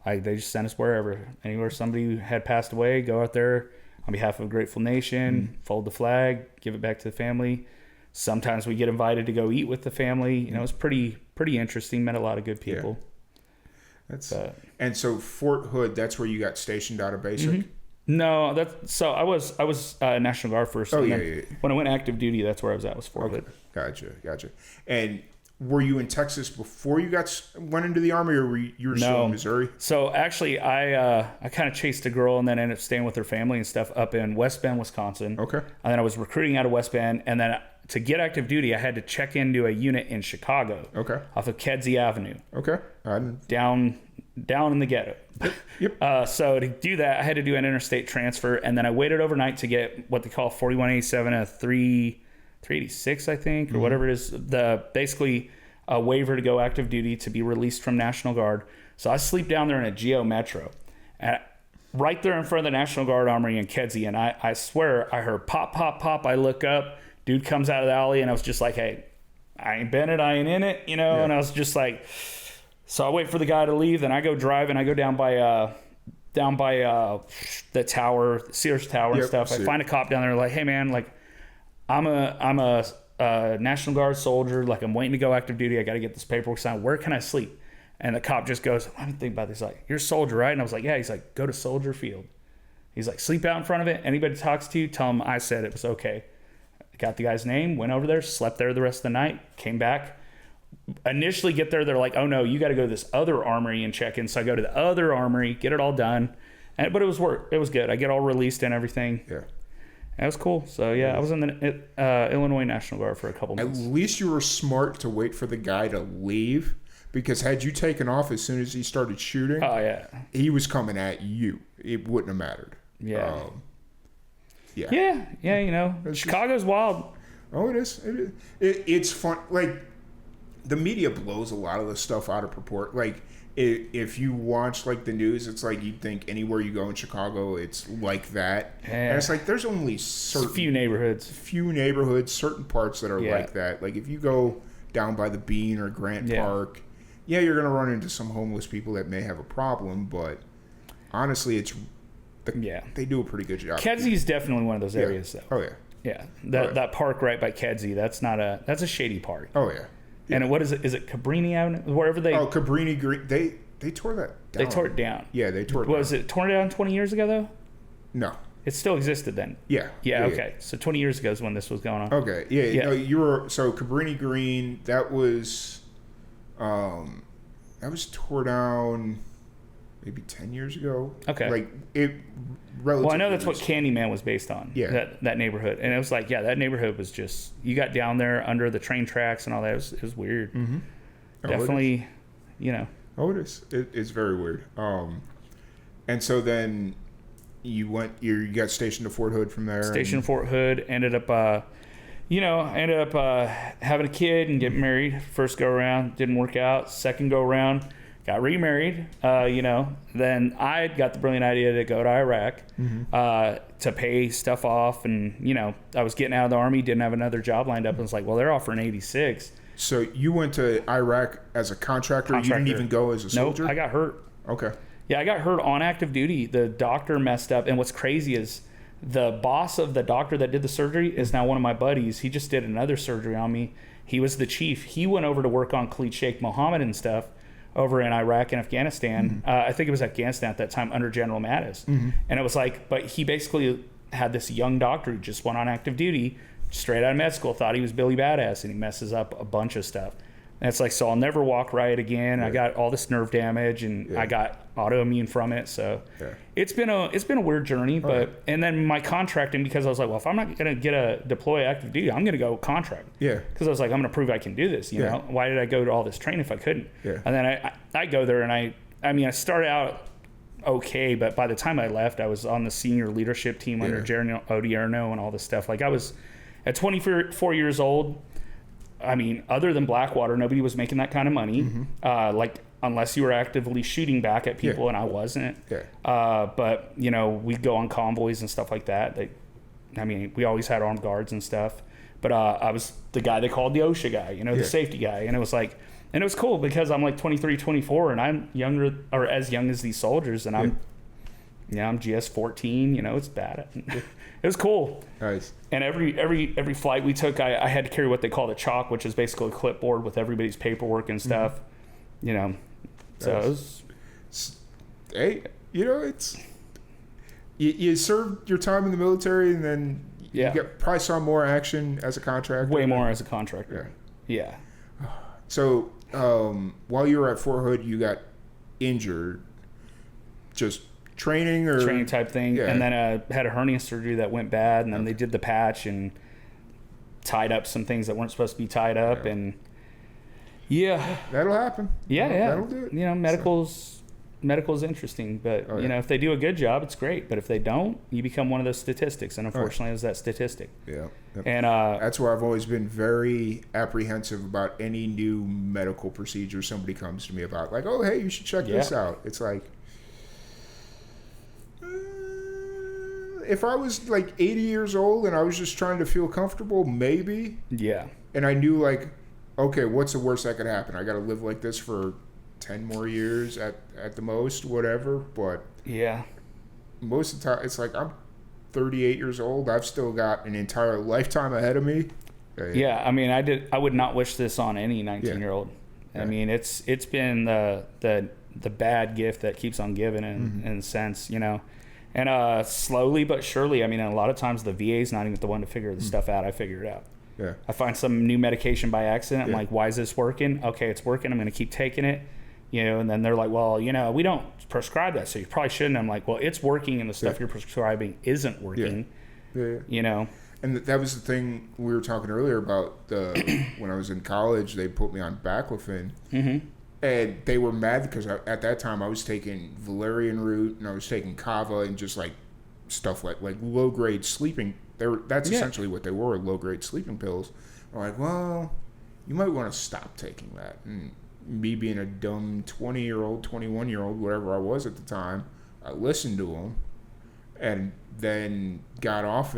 They just sent us wherever. Anywhere somebody had passed away, go out there on behalf of a grateful nation, fold the flag, give it back to the family. Sometimes we get invited to go eat with the family. You know, it's pretty interesting. Met a lot of good people. And so Fort Hood, that's where you got stationed out of basic? No, I was National Guard first. Oh, yeah. When I went active duty, that's where I was at, was Fort Hood. Gotcha. And were you in Texas before you went into the Army, or were you still in Missouri? So actually, I kind of chased a girl and then ended up staying with her family and stuff up in West Bend, Wisconsin. Okay. And then I was recruiting out of West Bend, and then to get active duty, I had to check into a unit in Chicago. Okay. Off of Kedzie Avenue. Okay. Down in the ghetto. Yep. So to do that, I had to do an interstate transfer, and then I waited overnight to get what they call 4187, a 386, I think, or whatever it is. Basically a waiver to go active duty to be released from National Guard. So I sleep down there in a Geo Metro, and right there in front of the National Guard Armory in Kedzie, and I swear I heard pop, pop, pop. I look up, dude comes out of the alley, and I was just like, hey, I ain't been it, I ain't in it, you know. Yeah. And I was just like. So I wait for the guy to leave, then I go drive, and I go down by the tower, Sears Tower and stuff. I find a cop down there, like, hey man, like I'm a National Guard soldier, like I'm waiting to go active duty. I got to get this paperwork signed. Where can I sleep? And the cop just goes, let me think about this. He's like, you're a soldier, right? And I was like, yeah. He's like, go to Soldier Field. He's like, sleep out in front of it. Anybody talks to you, tell them I said it was okay. I got the guy's name, went over there, slept there the rest of the night, came back. Initially get there, they're like, oh no, you got to go to this other armory and check in. So I go to the other armory, get it all done, but it was good. I get all released and everything. Yeah, that was cool. So yeah, I was in the Illinois National Guard for a couple months. At least you were smart to wait for the guy to leave, because had you taken off as soon as he started shooting, he was coming at you. It wouldn't have mattered. Yeah. Yeah. You know, Chicago's wild. Oh, it is. It's fun. Like, the media blows a lot of the stuff out of proport. Like, if you watch like the news, it's like you'd think anywhere you go in Chicago, it's like that. Yeah. And it's like there's only few neighborhoods, certain parts that are like that. Like if you go down by the Bean or Grant Park, you're gonna run into some homeless people that may have a problem. But honestly, they do a pretty good job. Kedzie's definitely one of those areas, though. Oh yeah. Yeah, that park right by Kedzie, that's a shady park. Oh yeah. Yeah. And what is it? Is it Cabrini Avenue? Wherever they... Oh, Cabrini Green. They tore that down. They tore it down. Yeah, they tore it down. Was it torn down 20 years ago, though? No. It still existed then? Yeah. Yeah, okay. So 20 years ago is when this was going on. Okay. Yeah. No, you were... So Cabrini Green, that was tore down maybe 10 years ago. Okay. Like, it... Well, I know that's what Candyman was based on. Yeah. That neighborhood. And it was like, that neighborhood was just... You got down there under the train tracks and all that. It was weird. Mm-hmm. Definitely, you know. Oh, it is. It's very weird. And so then you got stationed to Fort Hood from there. Stationed to Fort Hood. Ended up, having a kid and getting married. First go around, didn't work out. Second go around, got remarried. Then I got the brilliant idea to go to Iraq to pay stuff off. And, I was getting out of the Army, didn't have another job lined up. And it's like, well, they're offering 86. So you went to Iraq as a contractor? You didn't even go as a soldier? Nope, I got hurt. Okay. Yeah, I got hurt on active duty. The doctor messed up. And what's crazy is the boss of the doctor that did the surgery is now one of my buddies. He just did another surgery on me. He was the chief. He went over to work on Khalid Sheikh Mohammed and stuff over in Iraq and Afghanistan. I think it was Afghanistan at that time under General Mattis. And it was like, but he basically had this young doctor who just went on active duty, straight out of med school, thought he was Billy Badass, and he messes up a bunch of stuff. And it's like, so I'll never walk right again. I got all this nerve damage, and I got autoimmune from it. So it's been a weird journey. But and then my contracting, because I was like, well, if I'm not gonna get a deploy active duty, I'm gonna go contract. Yeah. Because I was like, I'm gonna prove I can do this. You know, why did I go to all this training if I couldn't? Yeah. And then I go there, and I started out okay, but by the time I left, I was on the senior leadership team under Jeremy Odierno and all this stuff. Like I was at 24 years old. I mean, other than Blackwater, nobody was making that kind of money. Like unless you were actively shooting back at people, and I wasn't. But we'd go on convoys and stuff like that. We always had armed guards and stuff. But I was the guy they called the OSHA guy, the safety guy. And it was like, and it was cool because I'm like 23, 24, and I'm younger or as young as these soldiers, and I'm GS 14. It's bad. It was cool. Nice. And every flight we took, I had to carry what they called a chalk, which is basically a clipboard with everybody's paperwork and stuff. So it was. Hey, it's you served your time in the military, and then you probably saw more action as a contractor. Way more as a contractor. Yeah. So while you were at Fort Hood, you got injured. Just training type thing, and then I had a hernia surgery that went bad, and then they did the patch and tied up some things that weren't supposed to be tied up, and that'll happen. That'll do it. Medical's interesting, but if they do a good job, it's great. But if they don't, you become one of those statistics, and unfortunately, it's that statistic. And that's why I've always been very apprehensive about any new medical procedure somebody comes to me about. Like, oh, hey, you should check this out. It's like, if I was like 80 years old and I was just trying to feel comfortable, maybe. Yeah. And I knew, like, okay, what's the worst that could happen? I got to live like this for 10 more years at the most, whatever. But most of the time, it's like I'm 38 years old. I've still got an entire lifetime ahead of me. I would not wish this on any 19-year-old. I mean, it's been the bad gift that keeps on giving in a sense, And slowly but surely, a lot of times the VA's not even the one to figure the stuff out. I figure it out. Yeah. I find some new medication by accident. I'm like, why is this working? Okay, it's working. I'm going to keep taking it. And then they're like, well, we don't prescribe that, so you probably shouldn't. I'm like, well, it's working, and the stuff you're prescribing isn't working. And that was the thing we were talking earlier about. When I was in college, they put me on baclofen. And they were mad because at that time I was taking valerian root and I was taking kava and just like stuff like low grade sleeping. That's essentially what they were, low grade sleeping pills. I'm like, well, you might want to stop taking that. And me being a dumb 20-year-old, 21-year-old, whatever I was at the time, I listened to them and then got off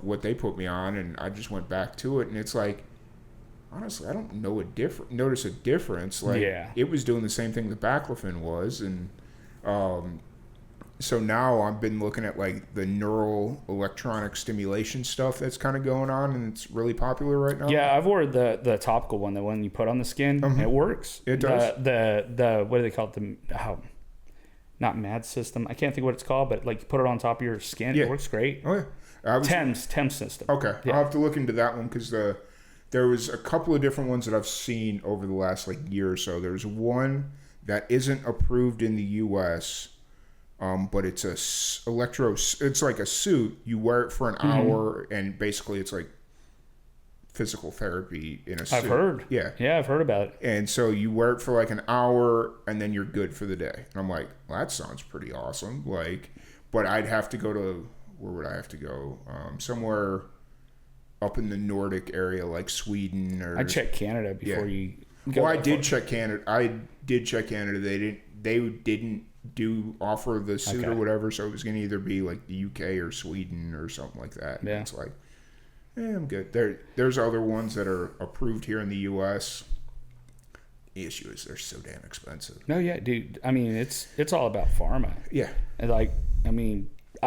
what they put me on, and I just went back to it. And it's like, honestly, I don't notice a difference. Like, it was doing the same thing the baclofen was, and so now I've been looking at like the neural electronic stimulation stuff that's kind of going on, and it's really popular right now. Yeah, I've ordered the topical one, the one you put on the skin. It works. It does. The what do they call it? Not MAD system. I can't think what it's called, but like you put it on top of your skin. It works great. Oh yeah. TEMS system. Okay, I'll have to look into that one because there was a couple of different ones that I've seen over the last like year or so. There's one that isn't approved in the U.S., but it's it's like a suit. You wear it for an hour, and basically it's like physical therapy in a suit. I've heard. Yeah, I've heard about it. And so you wear it for like an hour, and then you're good for the day. And I'm like, well, that sounds pretty awesome. Like, but I'd have to go to, where would I have to go? Somewhere up in the Nordic area, like Sweden or. I checked Canada before you. Go I did check Canada. They didn't offer the suit or whatever, so it was going to either be like the UK or Sweden or something like that. And it's like, I'm good. There's other ones that are approved here in the US. The issue is they're so damn expensive. No, yeah, dude. It's all about pharma. Yeah. And I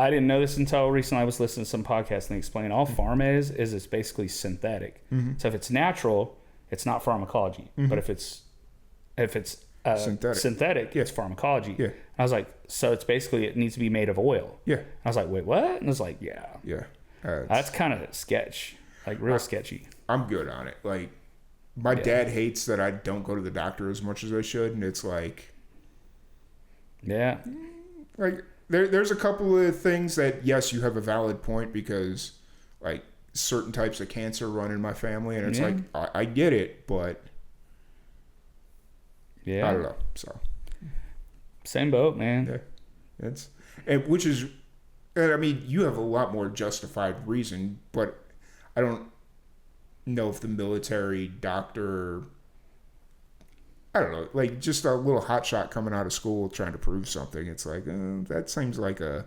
didn't know this until recently. I was listening to some podcasts and they explain all pharma is it's basically synthetic. So if it's natural, it's not pharmacology. But if it's synthetic, it's pharmacology. Yeah. I was like, so it's basically, it needs to be made of oil. Yeah. I was like, wait, what? And I was like, yeah. That's kind of sketch, like real sketchy. I'm good on it. Like, my dad hates that I don't go to the doctor as much as I should, and it's like, like there's a couple of things that, yes, you have a valid point, because like certain types of cancer run in my family, and it's like I get it, but I don't know. So same boat, man. You have a lot more justified reason, but I don't know if the military doctor I don't know, like just a little hotshot coming out of school trying to prove something. It's like that seems like a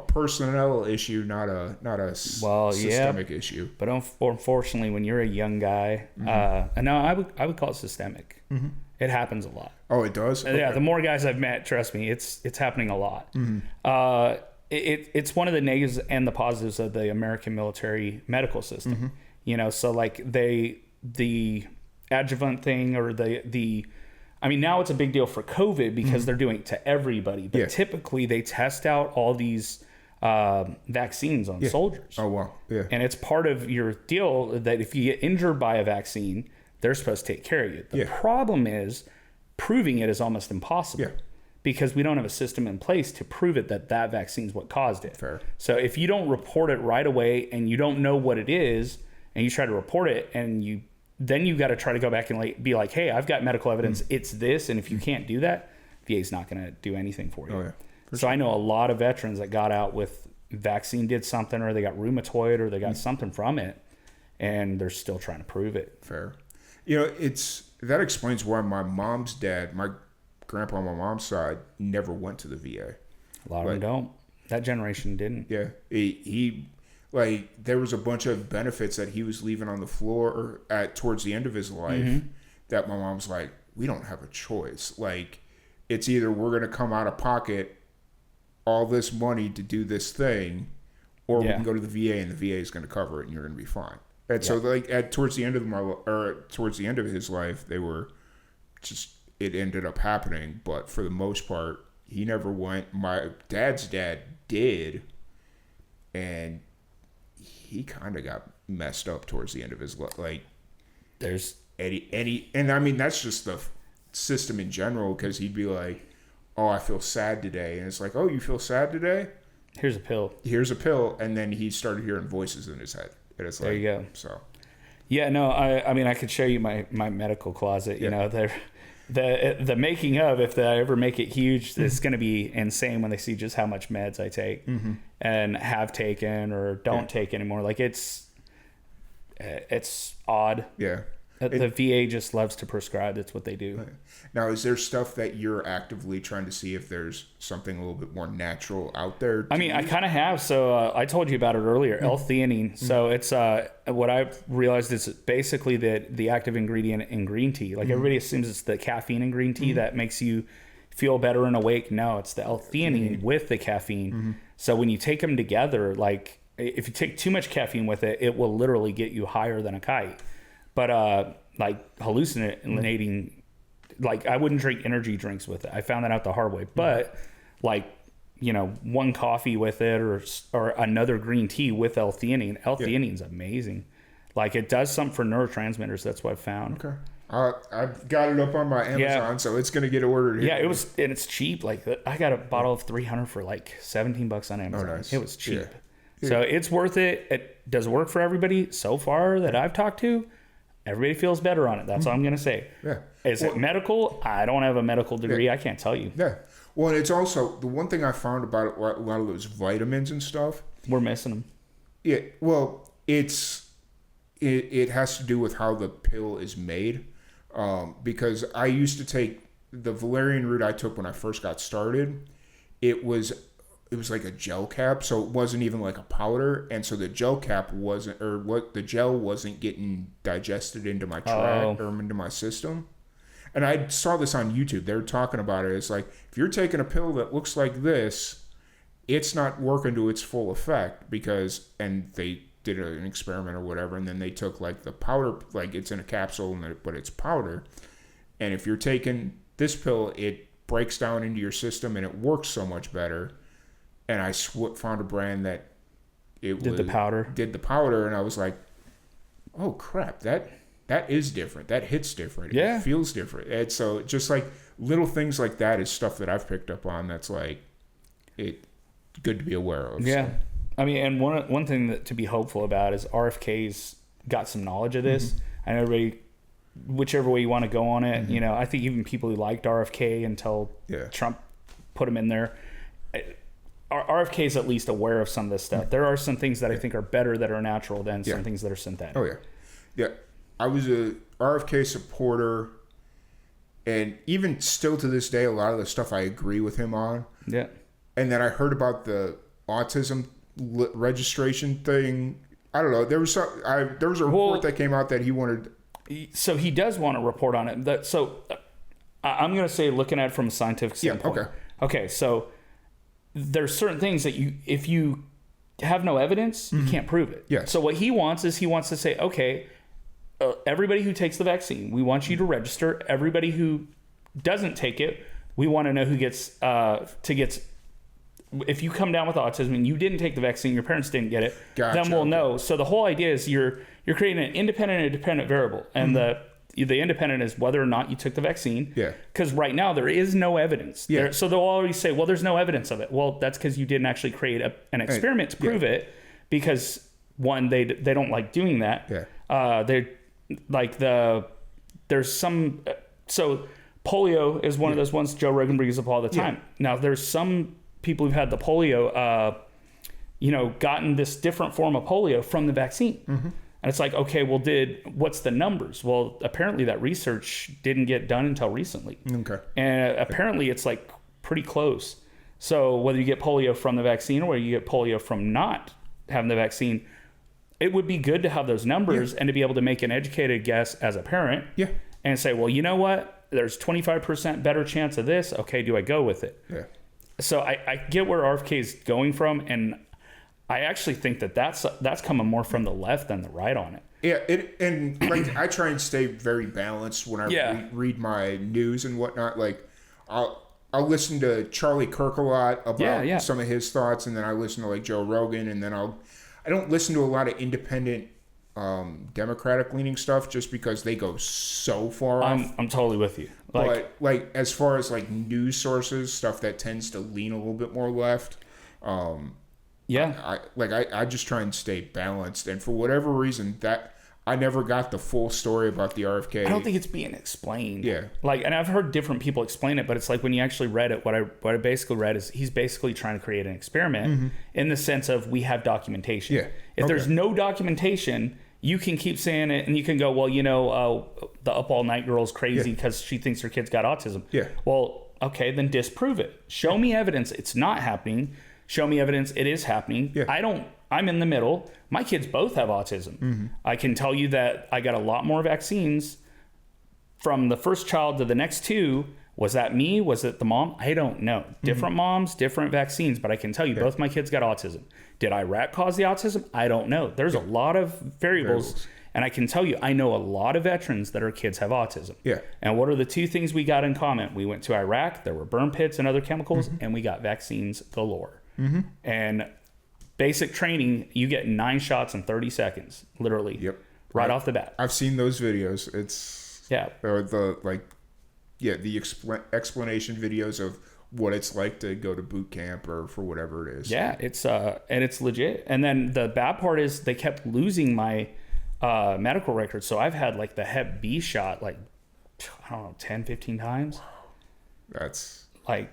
personnel issue, not a systemic issue. But unfortunately, when you're a young guy, and no, I would call it systemic. Mm-hmm. It happens a lot. Oh, it does? Okay. Yeah, the more guys I've met, trust me, it's happening a lot. Mm-hmm. It's one of the negatives and the positives of the American military medical system. Mm-hmm. You know, so like the adjuvant thing or I mean, now it's a big deal for COVID because they're doing it to everybody. But typically they test out all these vaccines on soldiers. Oh, wow. Yeah. And it's part of your deal that if you get injured by a vaccine, they're supposed to take care of you. The problem is proving it is almost impossible because we don't have a system in place to prove it that vaccine is what caused it. Fair. So if you don't report it right away and you don't know what it is and you try to report it and then you got to try to go back and be like, hey, I've got medical evidence. It's this. And if you can't do that, VA's not going to do anything for you. Oh, yeah. So I know a lot of veterans that got out with vaccine did something or they got rheumatoid or they got something from it and they're still trying to prove it. Fair. You know, that explains why my mom's dad, my grandpa on my mom's side, never went to the VA. A lot of them don't. That generation didn't. Yeah. He like there was a bunch of benefits that he was leaving on the floor towards the end of his life that my mom's like, we don't have a choice. Like, it's either we're going to come out of pocket all this money to do this thing, or we can go to the VA and the VA is going to cover it and you're going to be fine. And so like towards the end of his life, they were just, it ended up happening. But for the most part, he never went. My dad's dad did, and he kind of got messed up towards the end of his life. Like, there's Eddie, and I mean that's just the system in general, because he'd be like, "Oh, I feel sad today," and it's like, "Oh, you feel sad today? Here's a pill." And then he started hearing voices in his head, and it's like, there you go. So, yeah, no, I mean, I could show you my medical closet. You know, the making of, if I ever make it huge, it's going to be insane when they see just how much meds I take and have taken or don't take anymore. Like it's odd. Yeah. The VA just loves to prescribe. That's what they do. Now, is there stuff that you're actively trying to see if there's something a little bit more natural out there? I mean, I kind of have. So I told you about it earlier, L-theanine. So it's what I've realized is basically the active ingredient in green tea. Like everybody assumes it's the caffeine in green tea that makes you feel better and awake. No, it's the L-theanine with the caffeine. So when you take them together, like if you take too much caffeine with it, it will literally get you higher than a kite. But like hallucinating, like I wouldn't drink energy drinks with it. I found that out the hard way. But like, you know, one coffee with it or another green tea with L-theanine. L-theanine's amazing. Like it does something for neurotransmitters. That's what I found. Okay. I've got it up on my Amazon, so it's going to get ordered here. Yeah, and it's cheap. Like I got a bottle of 300 for like $17 on Amazon. Oh, nice. It was cheap. Yeah. So it's worth it. It does work for everybody so far that I've talked to. Everybody feels better on it. That's all I'm going to say. Yeah. Is it medical? I don't have a medical degree. I can't tell you. Yeah. Well, and it's also, the one thing I found about a lot of those vitamins and stuff. We're missing them. Yeah. Well, it has to do with how the pill is made. Because I used to take the valerian root I took when I first got started. It was like a gel cap, so it wasn't even like a powder, and so the gel cap the gel wasn't getting digested into my tract or into my system. And I saw this on YouTube. They were talking about it. It's like, if you're taking a pill that looks like this, it's not working to its full effect and they did an experiment or whatever, and then they took like the powder, like it's in a capsule, but it's powder. And if you're taking this pill, it breaks down into your system and it works so much better. And I found a brand that did the powder, and I was like, "Oh crap, that is different. That hits different. Yeah. It feels different." And so just like little things like that is stuff that I've picked up on. That's like good to be aware of. Yeah, so. I mean, and one thing to be hopeful about is RFK's got some knowledge of this. I know everybody, whichever way you want to go on it, you know, I think even people who liked RFK until Trump put him in there. RFK is at least aware of some of this stuff. There are some things that I think are better that are natural than some things that are synthetic. Oh, yeah. Yeah. I was a RFK supporter And even still to this day, a lot of the stuff I agree with him on. Yeah. And then I heard about the autism registration thing. I don't know. There was a report that came out that he wanted. So he does want to report on it. I'm going to say, looking at it from a scientific standpoint. Yeah, okay. Okay, so there's certain things that if you have no evidence, you can't prove it. Yes. So what he wants to say, okay, everybody who takes the vaccine, we want you to register. Everybody who doesn't take it, we want to know who gets if you come down with autism and you didn't take the vaccine, your parents didn't get it, then we'll know. So the whole idea is you're creating an independent and a dependent variable, and the independent is whether or not you took the vaccine. Yeah. Because right now there is no evidence. Yeah. So they'll always say, well, there's no evidence of it. Well, that's because you didn't actually create an experiment to prove it, because one, they don't like doing that. Yeah. They like there's some so polio is one of those ones Joe Rogan brings up all the time. Now there's some people who've had the polio, gotten this different form of polio from the vaccine. Mm-hmm. And it's like, okay, well, what's the numbers? Well, apparently that research didn't get done until recently. Okay. And apparently it's like pretty close. So whether you get polio from the vaccine or whether you get polio from not having the vaccine, it would be good to have those numbers and to be able to make an educated guess as a parent. Yeah. And say, well, you know what? There's 25% better chance of this. Okay, do I go with it? Yeah. So I get where RFK is going from, and I actually think that's coming more from the left than the right on it. Yeah, I try and stay very balanced when I read my news and whatnot. Like, I'll listen to Charlie Kirk a lot about some of his thoughts, and then I listen to like Joe Rogan, and then I don't listen to a lot of independent Democratic leaning stuff just because they go so far off. I'm totally with you. But like as far as like news sources, stuff that tends to lean a little bit more left. I just try and stay balanced, and for whatever reason that I never got the full story about the RFK. I don't think it's being explained. Yeah. And I've heard different people explain it, but it's like when you actually read it, what I basically read is he's basically trying to create an experiment in the sense of we have documentation. Yeah. If there's no documentation, you can keep saying it and you can go, well, the up all night girl's crazy because she thinks her kid's got autism. Yeah. Well, okay, then disprove it. Show me evidence it's not happening. Show me evidence it is happening. Yeah. I'm in the middle. My kids both have autism. Mm-hmm. I can tell you that I got a lot more vaccines from the first child to the next two. Was that me? Was it the mom? I don't know. Different moms, different vaccines, but I can tell you both my kids got autism. Did Iraq cause the autism? I don't know. There's a lot of variables. And I can tell you, I know a lot of veterans that our kids have autism. Yeah. And what are the two things we got in common? We went to Iraq, there were burn pits and other chemicals, and we got vaccines galore. Mm-hmm. And basic training, you get 9 shots in 30 seconds, literally. Yep. Right off the bat. I've seen those videos. It's the explanation videos of what it's like to go to boot camp or for whatever it is. Yeah, it's legit. And then the bad part is they kept losing my medical records. So I've had like the Hep B shot 10, 15 times. That's like,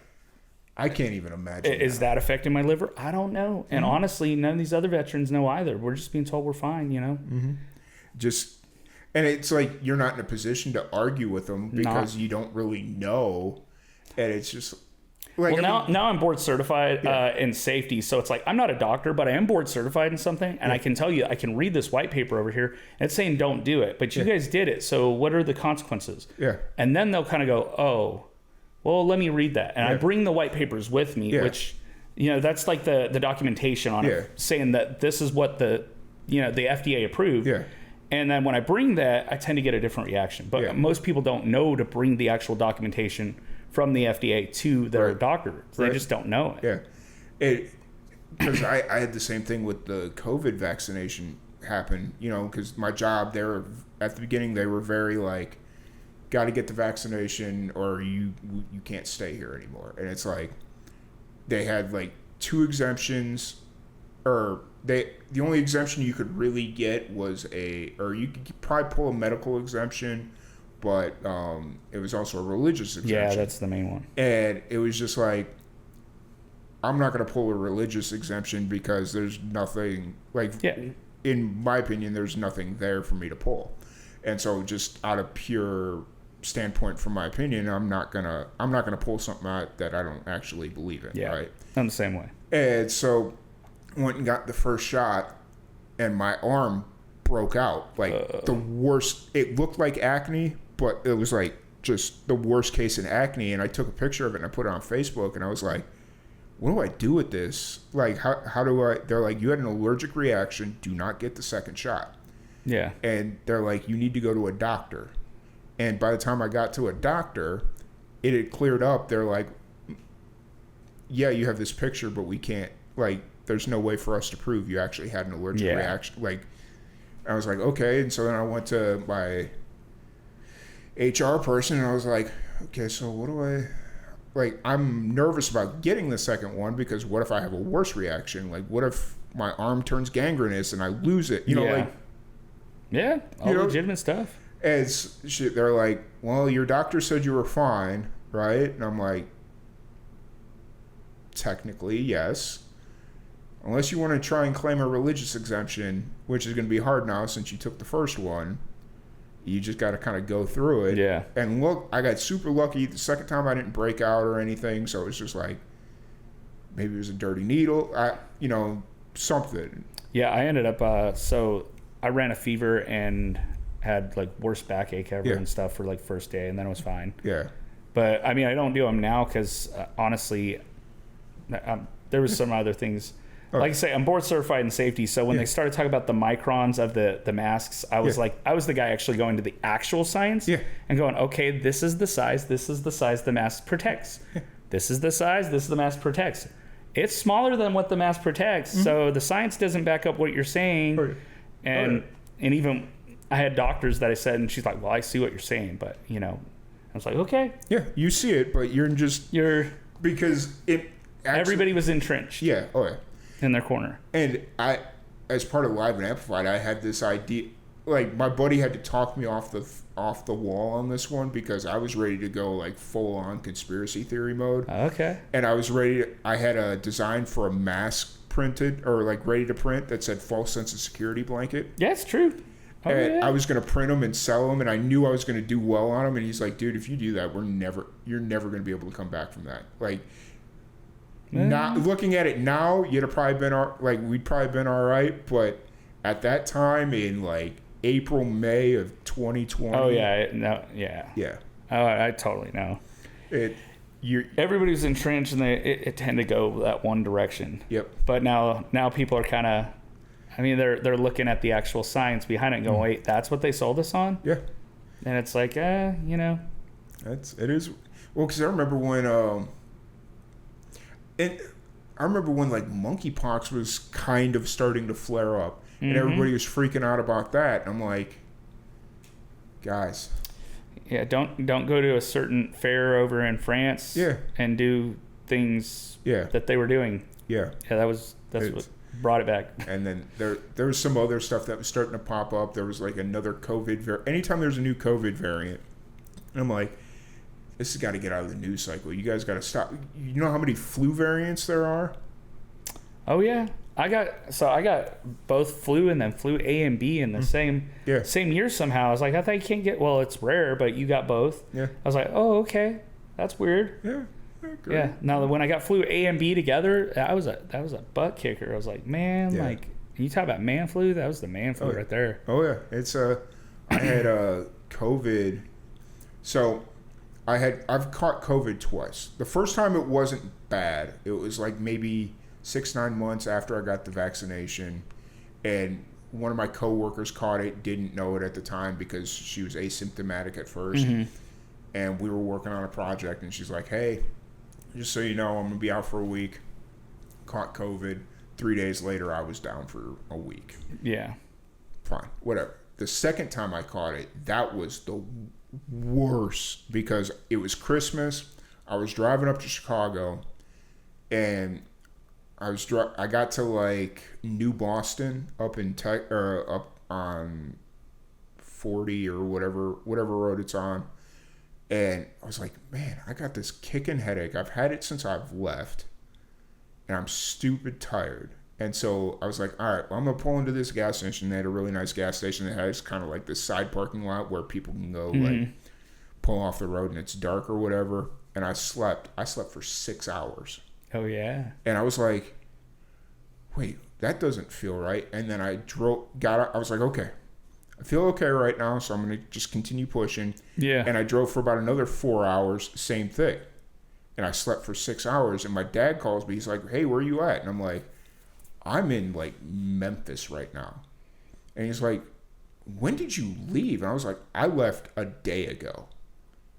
I can't even imagine. Is that affecting my liver? I don't know. And honestly, none of these other veterans know either. We're just being told we're fine, Mm-hmm. And it's like you're not in a position to argue with them because you don't really know. And it's just like... Well, now I'm board certified in safety. So it's like, I'm not a doctor, but I am board certified in something. And I can tell you, I can read this white paper over here. And it's saying don't do it. But you guys did it. So what are the consequences? Yeah. And then they'll kind of go, oh... Well, let me read that. And I bring the white papers with me, which, that's like the documentation on it, saying that this is what the FDA approved. Yeah. And then when I bring that, I tend to get a different reaction. But most people don't know to bring the actual documentation from the FDA to their doctor. They just don't know it. Yeah. Because I had the same thing with the COVID vaccination happen, because my job there at the beginning, they were very like, got to get the vaccination or you can't stay here anymore. And it's like they had like 2 exemptions, or the only exemption you could really get was you could probably pull a medical exemption, but it was also a religious exemption. Yeah, that's the main one. And it was just like, I'm not going to pull a religious exemption because there's nothing in my opinion, there's nothing there for me to pull. And so just out of pure standpoint from my opinion. I'm not gonna pull something out that I don't actually believe in. Yeah, right? I'm the same way. And so went and got the first shot, and my arm broke out like the worst. It looked like acne, but it was like just the worst case in acne. And I took a picture of it and I put it on Facebook, and I was like, what do I do with this? Like, how do I? They're like, you had an allergic reaction. Do not get the second shot. Yeah. And they're like, you need to go to a doctor. And by the time I got to a doctor, it had cleared up. They're like, yeah, you have this picture, but we can't, like, there's no way for us to prove you actually had an allergic reaction. Like, I was like, okay. And so then I went to my HR person, and I was like, okay, so what do I... Like, I'm nervous about getting the second one because what if I have a worse reaction? Like, what if my arm turns gangrenous and I lose it? You know, like... Yeah, all legitimate stuff. They're like, well, your doctor said you were fine, right? And I'm like, technically, yes. Unless you want to try and claim a religious exemption, which is going to be hard now since you took the first one. You just got to kind of go through it. Yeah. And look, I got super lucky. The second time I didn't break out or anything. So it was just like, maybe it was a dirty needle. Something. Yeah, I ended up, so I ran a fever and had like worst backache ever and stuff for like first day. And then it was fine. Yeah. But I mean, I don't do them now because honestly, there was some other things. Like I say, I'm board certified in safety, so when they started talking about the microns of the masks, I was like, I was the guy actually going to the actual science and going, okay, this is the size the mask protects. This is the size, this is the mask protects. It's smaller than what the mask protects, so the science doesn't back up what you're saying. And even I had doctors that I said, and she's like, well, I see what you're saying, but I was like, okay. Yeah, you see it, but because it actually, everybody was entrenched. Yeah, in their corner. And I, as part of Live and Amplified, I had this idea. Like, my buddy had to talk me off the wall on this one because I was ready to go like full on conspiracy theory mode. Okay. And I was ready. I had a design for a mask printed or like ready to print that said false sense of security blanket. Yeah, it's true. And I was going to print them and sell them, and I knew I was going to do well on them. And he's like, dude, if you do that, you're never going to be able to come back from that. Like, not looking at it now, you'd have probably been we'd probably been all right, but at that time in like April, May of 2020. Oh yeah. Oh, I totally know. Everybody was entrenched, and it tended to go that one direction. Yep. But now people are kind of, I mean, they're looking at the actual science behind it and going, wait, that's what they sold us on? Yeah. And it's like, it is. Well, because I remember when like monkeypox was kind of starting to flare up, and everybody was freaking out about that. I'm like, guys. Yeah, don't go to a certain fair over in France. And do things. That they were doing. Yeah. That's what brought it back. And then there was some other stuff that was starting to pop up. There was like another COVID variant. Anytime there's a new COVID variant, I'm like, this has got to get out of the news cycle. You guys got to stop. You know how many flu variants there are? Oh yeah, I got both flu and then flu A and B in the same year somehow. I was like, I thought you can't get. Well, it's rare, but you got both. Yeah. I was like, oh okay, that's weird. Yeah. Great. Yeah. Now when I got flu A and B together, that was a butt kicker. I was like, man, like you talk about man flu, that was the man flu right there. Oh yeah, it's I had COVID, so. I've caught COVID twice. The first time it wasn't bad. It was like maybe 6-9 months after I got the vaccination, and one of my coworkers caught it, didn't know it at the time because she was asymptomatic at first, and we were working on a project, and she's like, hey, just so you know, I'm gonna be out for a week. Caught COVID. 3 days later, I was down for a week. Yeah. Fine, whatever. The second time I caught it, that was the worst because it was Christmas. I was driving up to Chicago, and I got to like New Boston up on 40 or whatever road it's on, and I was like, man, I got this kicking headache. I've had it since I've left, and I'm stupid tired. And so I was like, all right, well, I'm going to pull into this gas station. They had a really nice gas station that has kind of like this side parking lot where people can go like pulling off the road and it's dark or whatever. And I slept for 6 hours. Oh, yeah. And I was like, wait, that doesn't feel right. And then I got out. I was like, okay, I feel okay right now, so I'm going to just continue pushing. Yeah. And I drove for about another 4 hours, same thing. And I slept for 6 hours. And my dad calls me. He's like, hey, where are you at? And I'm like, I'm in, like, Memphis right now. And he's like, when did you leave? And I was like, I left a day ago.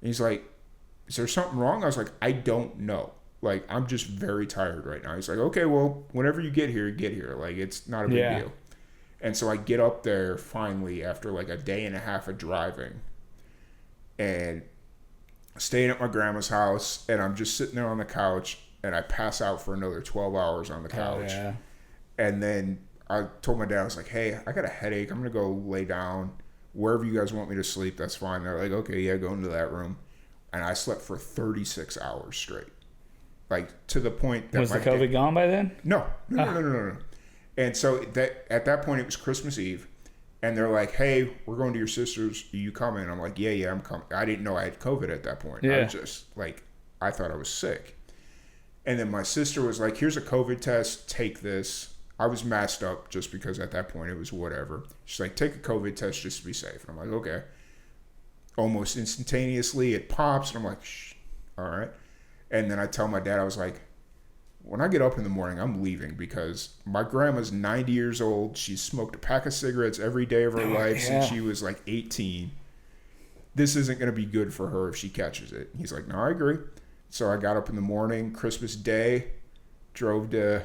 And he's like, is there something wrong? I was like, I don't know. Like, I'm just very tired right now. He's like, okay, well, whenever you get here, get here. Like, it's not a big deal. And so I get up there finally after like a day and a half of driving and staying at my grandma's house. And I'm just sitting there on the couch and I pass out for another 12 hours on the couch. Oh, yeah. And then I told my dad, I was like, hey, I got a headache. I'm going to go lay down. Wherever you guys want me to sleep, that's fine. They're like, okay, yeah, go into that room. And I slept for 36 hours straight. Like, to the point that was the COVID gone by then? No. And so that at that point, it was Christmas Eve. And they're like, hey, we're going to your sister's. Are you coming? I'm like, yeah, I'm coming. I didn't know I had COVID at that point. Yeah. I was just like, I thought I was sick. And then my sister was like, here's a COVID test. Take this. I was masked up just because at that point it was whatever. She's like, take a COVID test just to be safe. And I'm like, okay. Almost instantaneously, it pops. And I'm like, shh, all right. And then I tell my dad, I was like, when I get up in the morning, I'm leaving because my grandma's 90 years old. She's smoked a pack of cigarettes every day of her life since she was like 18. This isn't going to be good for her if she catches it. He's like, no, I agree. So I got up in the morning, Christmas Day, drove to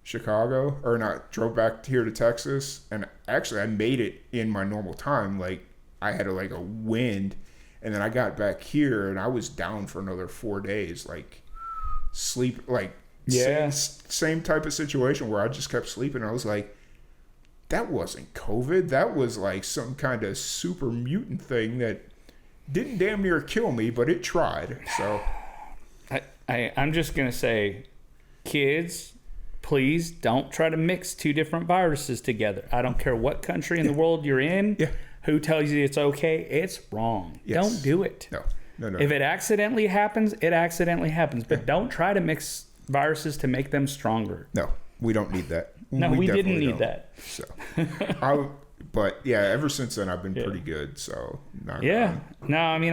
Chicago, or not, drove back here to Texas. And actually, I made it in my normal time. Like, I had a wind. And then I got back here and I was down for another 4 days, like sleep, like same type of situation where I just kept sleeping. I was like, that wasn't COVID. That was like some kind of super mutant thing that didn't damn near kill me, but it tried. So I'm just going to say, kids, please don't try to mix two different viruses together. I don't care what country in the world you're in. Yeah. Who tells you it's okay? It's wrong. Yes. Don't do it. No. If it accidentally happens, it accidentally happens. But don't try to mix viruses to make them stronger. No, we don't need that. No, we didn't need that. So, but yeah, ever since then I've been pretty good. So no, I mean,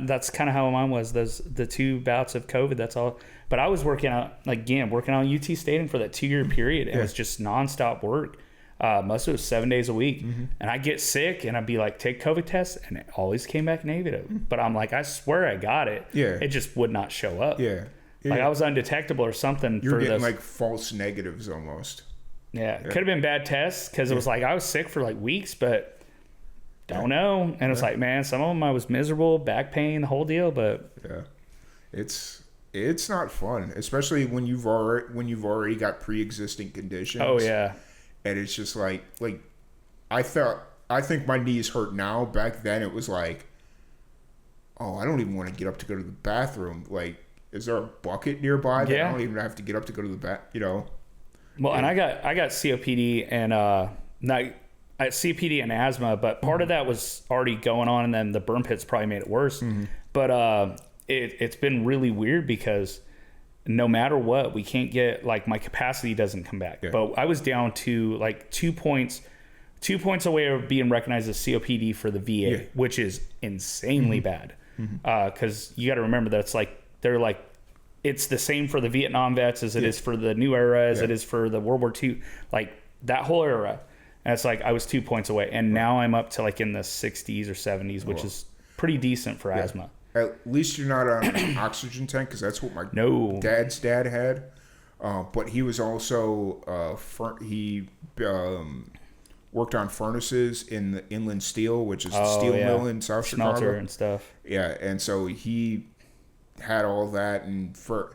that's kind of how mine was. The 2 bouts of COVID. That's all. But I was working on UT Stadium for that 2-year period, and it was just nonstop work. Most of it was 7 days a week. Mm-hmm. And I'd get sick and I'd be like, take COVID tests, and it always came back negative. Mm-hmm. But I'm like, I swear I got it. Yeah. It just would not show up. Yeah. Like I was undetectable or something. You're getting like false negatives almost. Yeah. Could have been bad tests because it was like I was sick for like weeks, but don't know. And it's like, man, some of them I was miserable, back pain, the whole deal. But it's not fun, especially when you've already got pre-existing conditions. Oh yeah. And it's just like I think my knees hurt now. Back then it was like, oh, I don't even want to get up to go to the bathroom. Like, is there a bucket nearby that I don't even have to get up to go to the bath, Well, and I got COPD and COPD and asthma, but part of that was already going on, and then the burn pits probably made it worse. Mm-hmm. But it's been really weird because no matter what, we can't get, like, my capacity doesn't come back. Yeah. But I was down to like 2 points away of being recognized as COPD for the VA, which is insanely bad. Because you got to remember that they're like, it's the same for the Vietnam vets as it is for the new era, as it is for the World War II, like that whole era. And it's like, I was 2 points away, and now I'm up to like in the 60s or 70s, which is pretty decent for asthma. At least you're not on an oxygen tank, because that's what my dad's dad had. But he was also he worked on furnaces in the Inland Steel, which is the steel mill in South Smelter Chicago and stuff. Yeah, and so he had all that, and for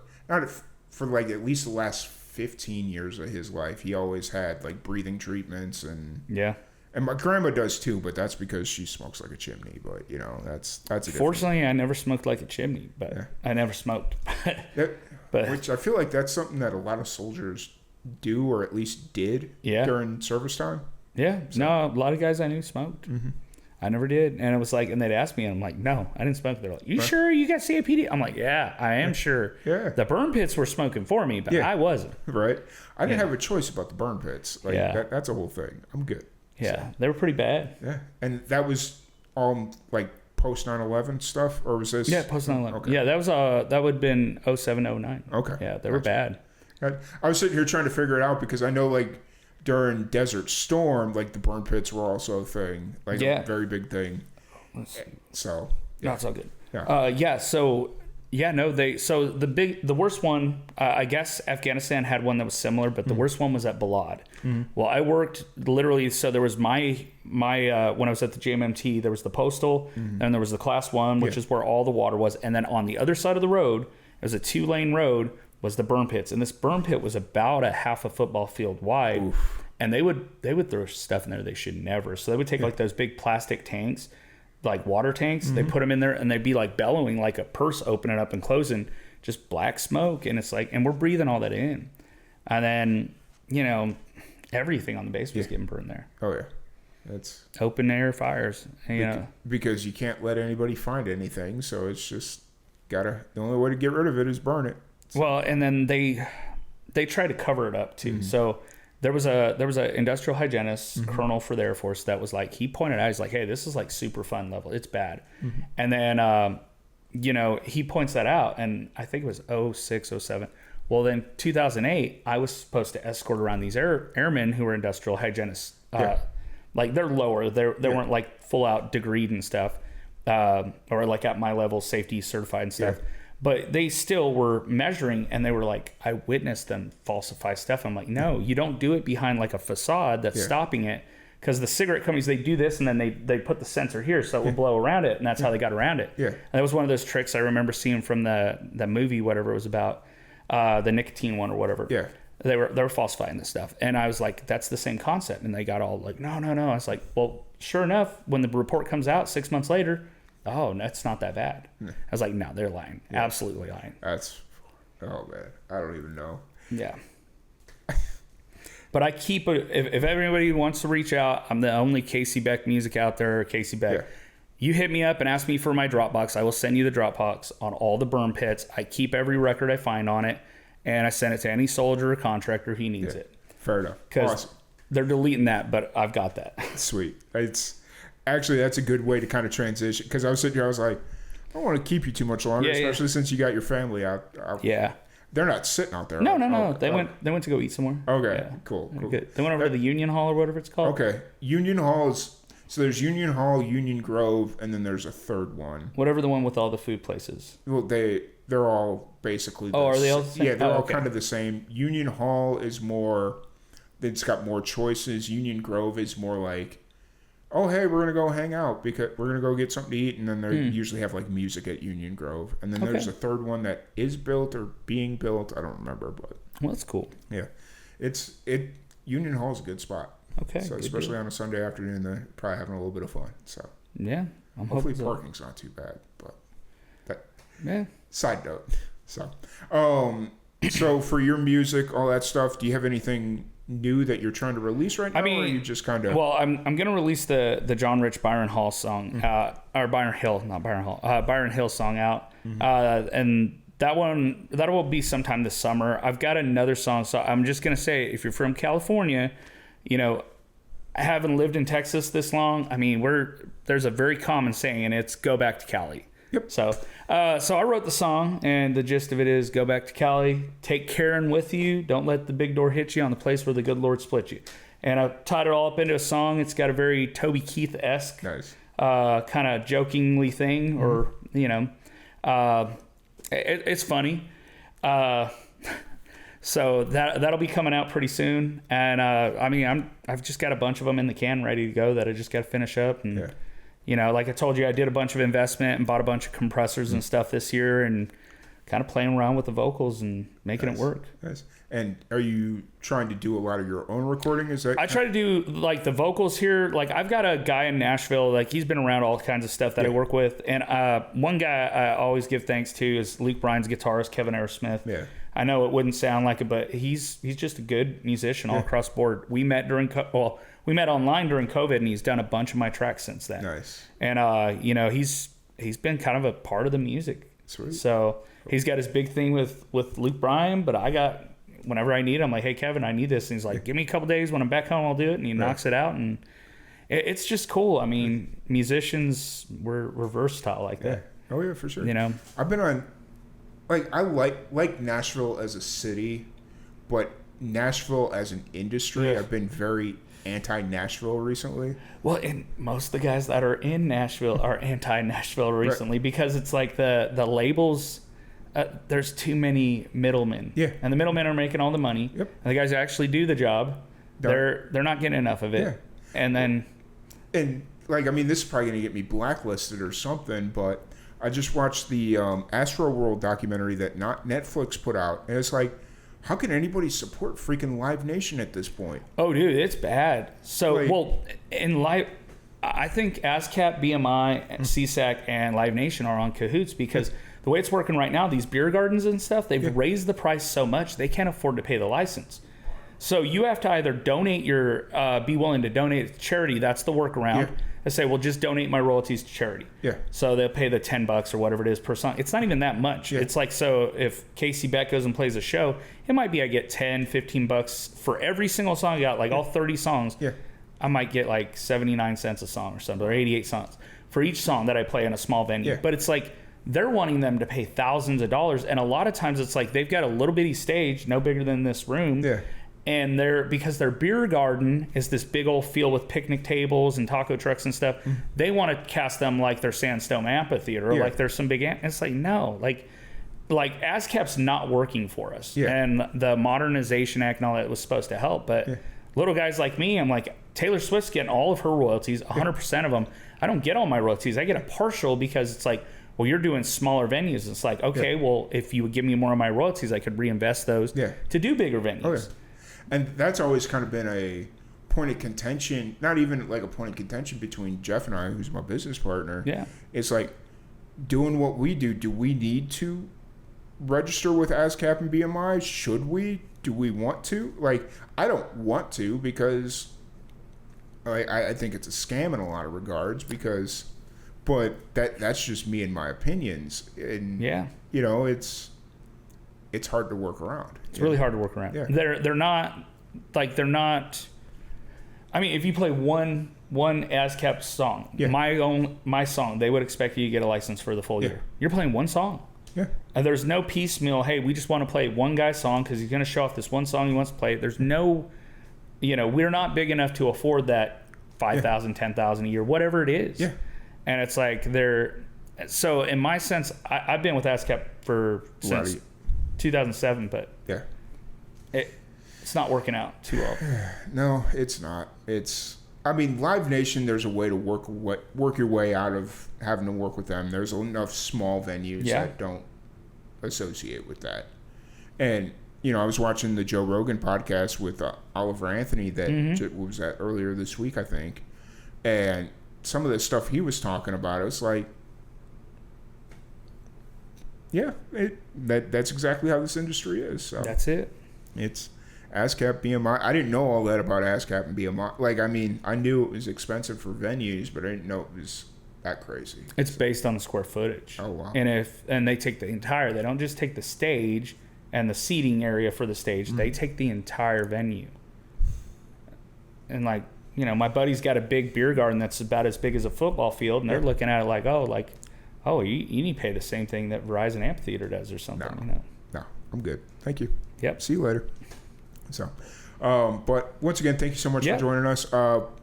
like at least the last 15 years of his life, he always had like breathing treatments and And my grandma does too, but that's because she smokes like a chimney. But that's a Fortunately, I never smoked like a chimney, but I never smoked. Which I feel like that's something that a lot of soldiers do, or at least did during service time. Yeah, so. No, a lot of guys I knew smoked. Mm-hmm. I never did. And it was like, and they'd ask me, and I'm like, no, I didn't smoke. They're like, you sure you got COPD? I'm like, yeah, I am sure. Yeah. The burn pits were smoking for me, but I wasn't. Right. I didn't have a choice about the burn pits. Like that's a whole thing. I'm good. Yeah. So, they were pretty bad. Yeah. And that was like post 9/11 stuff, or was this? Yeah, post 9/11. Okay. Yeah, that would have been 07, 09. Okay. Yeah, they were bad. I was sitting here trying to figure it out because I know like during Desert Storm, like the burn pits were also a thing, like a very big thing. So not so good. Yeah. So the worst one, I guess Afghanistan had one that was similar, but the worst one was at Balad. Well, I worked literally, so there was my when I was at the JMMT, there was the Postal, and there was the Class 1, which is where all the water was, and then on the other side of the road, it was a 2-lane road, was the burn pits, and this burn pit was about a half a football field wide. Oof. And they would throw stuff in there they should never. So they would take like those big plastic tanks, like water tanks. They put them in there, and they'd be like bellowing like a purse opening up and closing, just black smoke. And it's like, and we're breathing all that in, and then everything on the base was getting burned there. Oh yeah, that's open air fires. Because you can't let anybody find anything, so it's just the only way to get rid of it is burn it. Well, and then they try to cover it up too. So there was a industrial hygienist colonel for the Air Force that was like, he pointed out, he's like, hey, this is like super fun level. It's bad. And then, he points that out, and I think it was 06, 07. Well, then 2008, I was supposed to escort around these airmen who were industrial hygienists. Like they're lower. They weren't like full out degreed and stuff, or like at my level, safety certified and stuff. But they still were measuring, and they were like, I witnessed them falsify stuff. I'm like, no, you don't do it behind like a facade that's stopping it. Because the cigarette companies, they do this, and then they put the sensor here so it will blow around it, and that's how they got around it. And that was one of those tricks I remember seeing from the movie, whatever it was about, the nicotine one or whatever. They were falsifying this stuff. And I was like, that's the same concept. And they got all like, no. I was like, well, sure enough, when the report comes out 6 months later, oh, that's not that bad. I was like, no, they're lying. Absolutely lying. Oh man, I don't even know. Yeah. But I keep if everybody wants to reach out, I'm the only KC Beck music out there, KC Beck. You hit me up and ask me for my Dropbox. I will send you the Dropbox on all the burn pits. I keep every record I find on it, and I send it to any soldier or contractor who needs it. Fair enough. Because they're deleting that, but I've got that. Sweet. Actually, that's a good way to kind of transition, because I was sitting here, I was like, I don't want to keep you too much longer, especially since you got your family out. They're not sitting out there. No. They went to go eat somewhere. Okay, cool. Good. They went over to the Union Hall or whatever it's called. Okay, Union Hall is, so there's Union Hall, Union Grove, and then there's a third one. Whatever the one with all the food places. Well, they're all basically. Are they all the same? Yeah, they're all kind of the same. Union Hall is more. It's got more choices. Union Grove is more like, oh, hey, we're going to go hang out because we're going to go get something to eat. And then they usually have like music at Union Grove. And then there's a third one that is built or being built. I don't remember, but. Well, that's cool. Yeah. Union Hall's a good spot. Okay. So especially on a Sunday afternoon, they're probably having a little bit of fun. So. Yeah. Hopefully parking's not too bad, but yeah. Side note. So, so for your music, all that stuff, do you have anything new that you're trying to release right now? Or are you just kind of... Well, I'm going to release the John Rich Byron Hall song, or Byron Hill, not Byron Hall, Byron Hill song out. And that will be sometime this summer. I've got another song. So I'm just going to say, if you're from California, having lived in Texas this long, I mean, there's a very common saying, and it's go back to Cali. Yep. So I wrote the song, and the gist of it is go back to Cali, take Karen with you, don't let the big door hit you on the place where the good Lord split you. And I've tied it all up into a song. It's got a very Toby Keith-esque kind of jokingly thing, or, it's funny. So that'll be coming out pretty soon. And I've just got a bunch of them in the can ready to go that I just got to finish up. And like I told you, I did a bunch of investment and bought a bunch of compressors and stuff this year, and kind of playing around with the vocals and making it work. Nice. And are you trying to do a lot of your own recording? I try to do like the vocals here. Like I've got a guy in Nashville, like he's been around all kinds of stuff that I work with. And one guy I always give thanks to is Luke Bryan's guitarist, Kevin Aerosmith. Yeah. I know it wouldn't sound like it, but he's just a good musician all across the board. We met we met online during COVID, and he's done a bunch of my tracks since then. Nice. And you know, he's been kind of a part of the music. Sweet. So he's got his big thing with Luke Bryan, but I got, whenever I need, I'm like, hey Kevin, I need this, and he's like, give me a couple days, when I'm back home I'll do it, and he knocks it out, and it's just cool. I mean, musicians, we're versatile like that. Oh yeah, for sure. You know, I've been on, like, I like Nashville as a city, but Nashville as an industry, I've been very anti-Nashville recently. Well, and most of the guys that are in Nashville are anti-Nashville recently, because it's like the labels, there's too many middlemen. Yeah. And the middlemen are making all the money. Yep. And the guys who actually do the job, they're not getting enough of it. Yeah. And then... And, like, I mean, this is probably going to get me blacklisted or something, but I just watched the Astro World documentary that Netflix put out, and it's like, how can anybody support freaking Live Nation at this point? Oh, dude, it's bad. So, like, well, in Live... I think ASCAP, BMI, CSAC, and Live Nation are on cahoots, because the way it's working right now, these beer gardens and stuff, they've raised the price so much, they can't afford to pay the license. So you have to either donate be willing to donate to charity. That's the workaround. I say, well, just donate my royalties to charity. Yeah. So they'll pay the $10 or whatever it is per song. It's not even that much. Yeah. It's like, so if KC Beck goes and plays a show, it might be I get $10, $15 for every single song I got, like all 30 songs. Yeah. I might get like 79 cents a song or something, or 88 cents for each song that I play in a small venue. Yeah. But it's like, they're wanting them to pay thousands of dollars. And a lot of times it's like, they've got a little bitty stage, no bigger than this room. Yeah. And because their beer garden is this big old field with picnic tables and taco trucks and stuff, they want to cast them like they're Sandstone Amphitheater, or like there's some big... It's like, no, like ASCAP's not working for us. Yeah. And the Modernization Act and all that was supposed to help, but little guys like me, I'm like, Taylor Swift's getting all of her royalties, 100% of them. I don't get all my royalties. I get a partial, because it's like, well, you're doing smaller venues. It's like, okay, well, if you would give me more of my royalties, I could reinvest those to do bigger venues. Okay. And that's always kind of been a point of contention, not even like a point of contention between Jeff and I, who's my business partner. Yeah. It's like, doing what we do we need to register with ASCAP and BMI? Should we? Do we want to? Like, I don't want to, because I think it's a scam in a lot of regards, but that's just me and my opinions. And, you know, it's hard to work around. It's really hard to work around. Yeah. They're not. I mean, if you play one ASCAP song, my song, they would expect you to get a license for the full year. You're playing one song. Yeah. And there's no piecemeal, hey, we just want to play one guy's song because he's going to show off this one song he wants to play. There's no, you know, we're not big enough to afford that $5,000, $10,000 a year, whatever it is. Yeah. And it's like so in my sense, I've been with ASCAP since 2007, but it's not working out too well. No, it's not. I mean, Live Nation, there's a way to work your way out of having to work with them. There's enough small venues that don't associate with that. And, you know, I was watching the Joe Rogan podcast with Oliver Anthony that was that earlier this week, I think. And some of the stuff he was talking about, it was like, that's exactly how this industry is. So that's it. It's ASCAP, BMI. I didn't know all that about ASCAP and BMI. Like, I mean, I knew it was expensive for venues, but I didn't know it was that crazy. It's based on the square footage. Oh, wow. And they take they don't just take the stage and the seating area for the stage. They take the entire venue. And, like, you know, my buddy's got a big beer garden that's about as big as a football field, and they're looking at it like, you need to pay the same thing that Verizon Amphitheater does or something. No, I'm good. Thank you. Yep. See you later. So, but once again, thank you so much for joining us.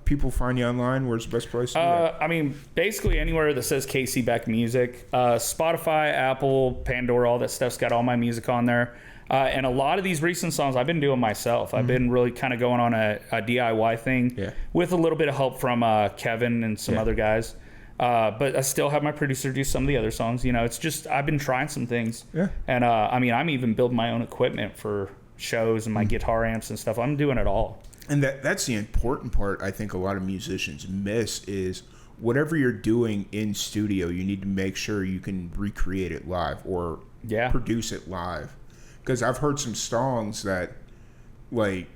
People find you online. Where's the best place to do that? I mean, basically anywhere that says KC Beck Music. Spotify, Apple, Pandora, all that stuff's got all my music on there. And a lot of these recent songs I've been doing myself. I've been really kind of going on a DIY thing with a little bit of help from Kevin and some other guys. But I still have my producer do some of the other songs. You know, it's just I've been trying some things. Yeah. And I mean, I'm even building my own equipment for shows and my guitar amps and stuff. I'm doing it all. And that's the important part I think a lot of musicians miss is whatever you're doing in studio, you need to make sure you can recreate it live or produce it live. Because I've heard some songs that, like,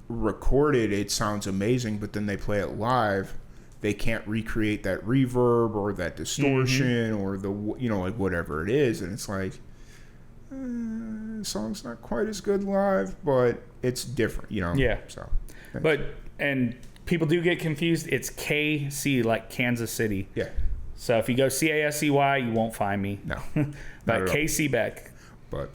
recorded, it sounds amazing, but then they play it live, they can't recreate that reverb or that distortion or the, you know, like whatever it is. And it's like, the song's not quite as good live, but it's different, you know? Yeah. So, but, and people do get confused. It's KC, like Kansas City. Yeah. So if you go CASEY, you won't find me. No. But KC Beck. But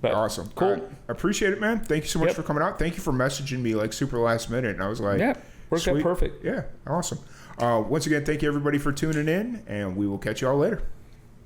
awesome. Cool. I appreciate it, man. Thank you so much for coming out. Thank you for messaging me like super last minute. And I was like, yeah, worked out perfect. Yeah, awesome. Once again, thank you everybody for tuning in, and we will catch you all later.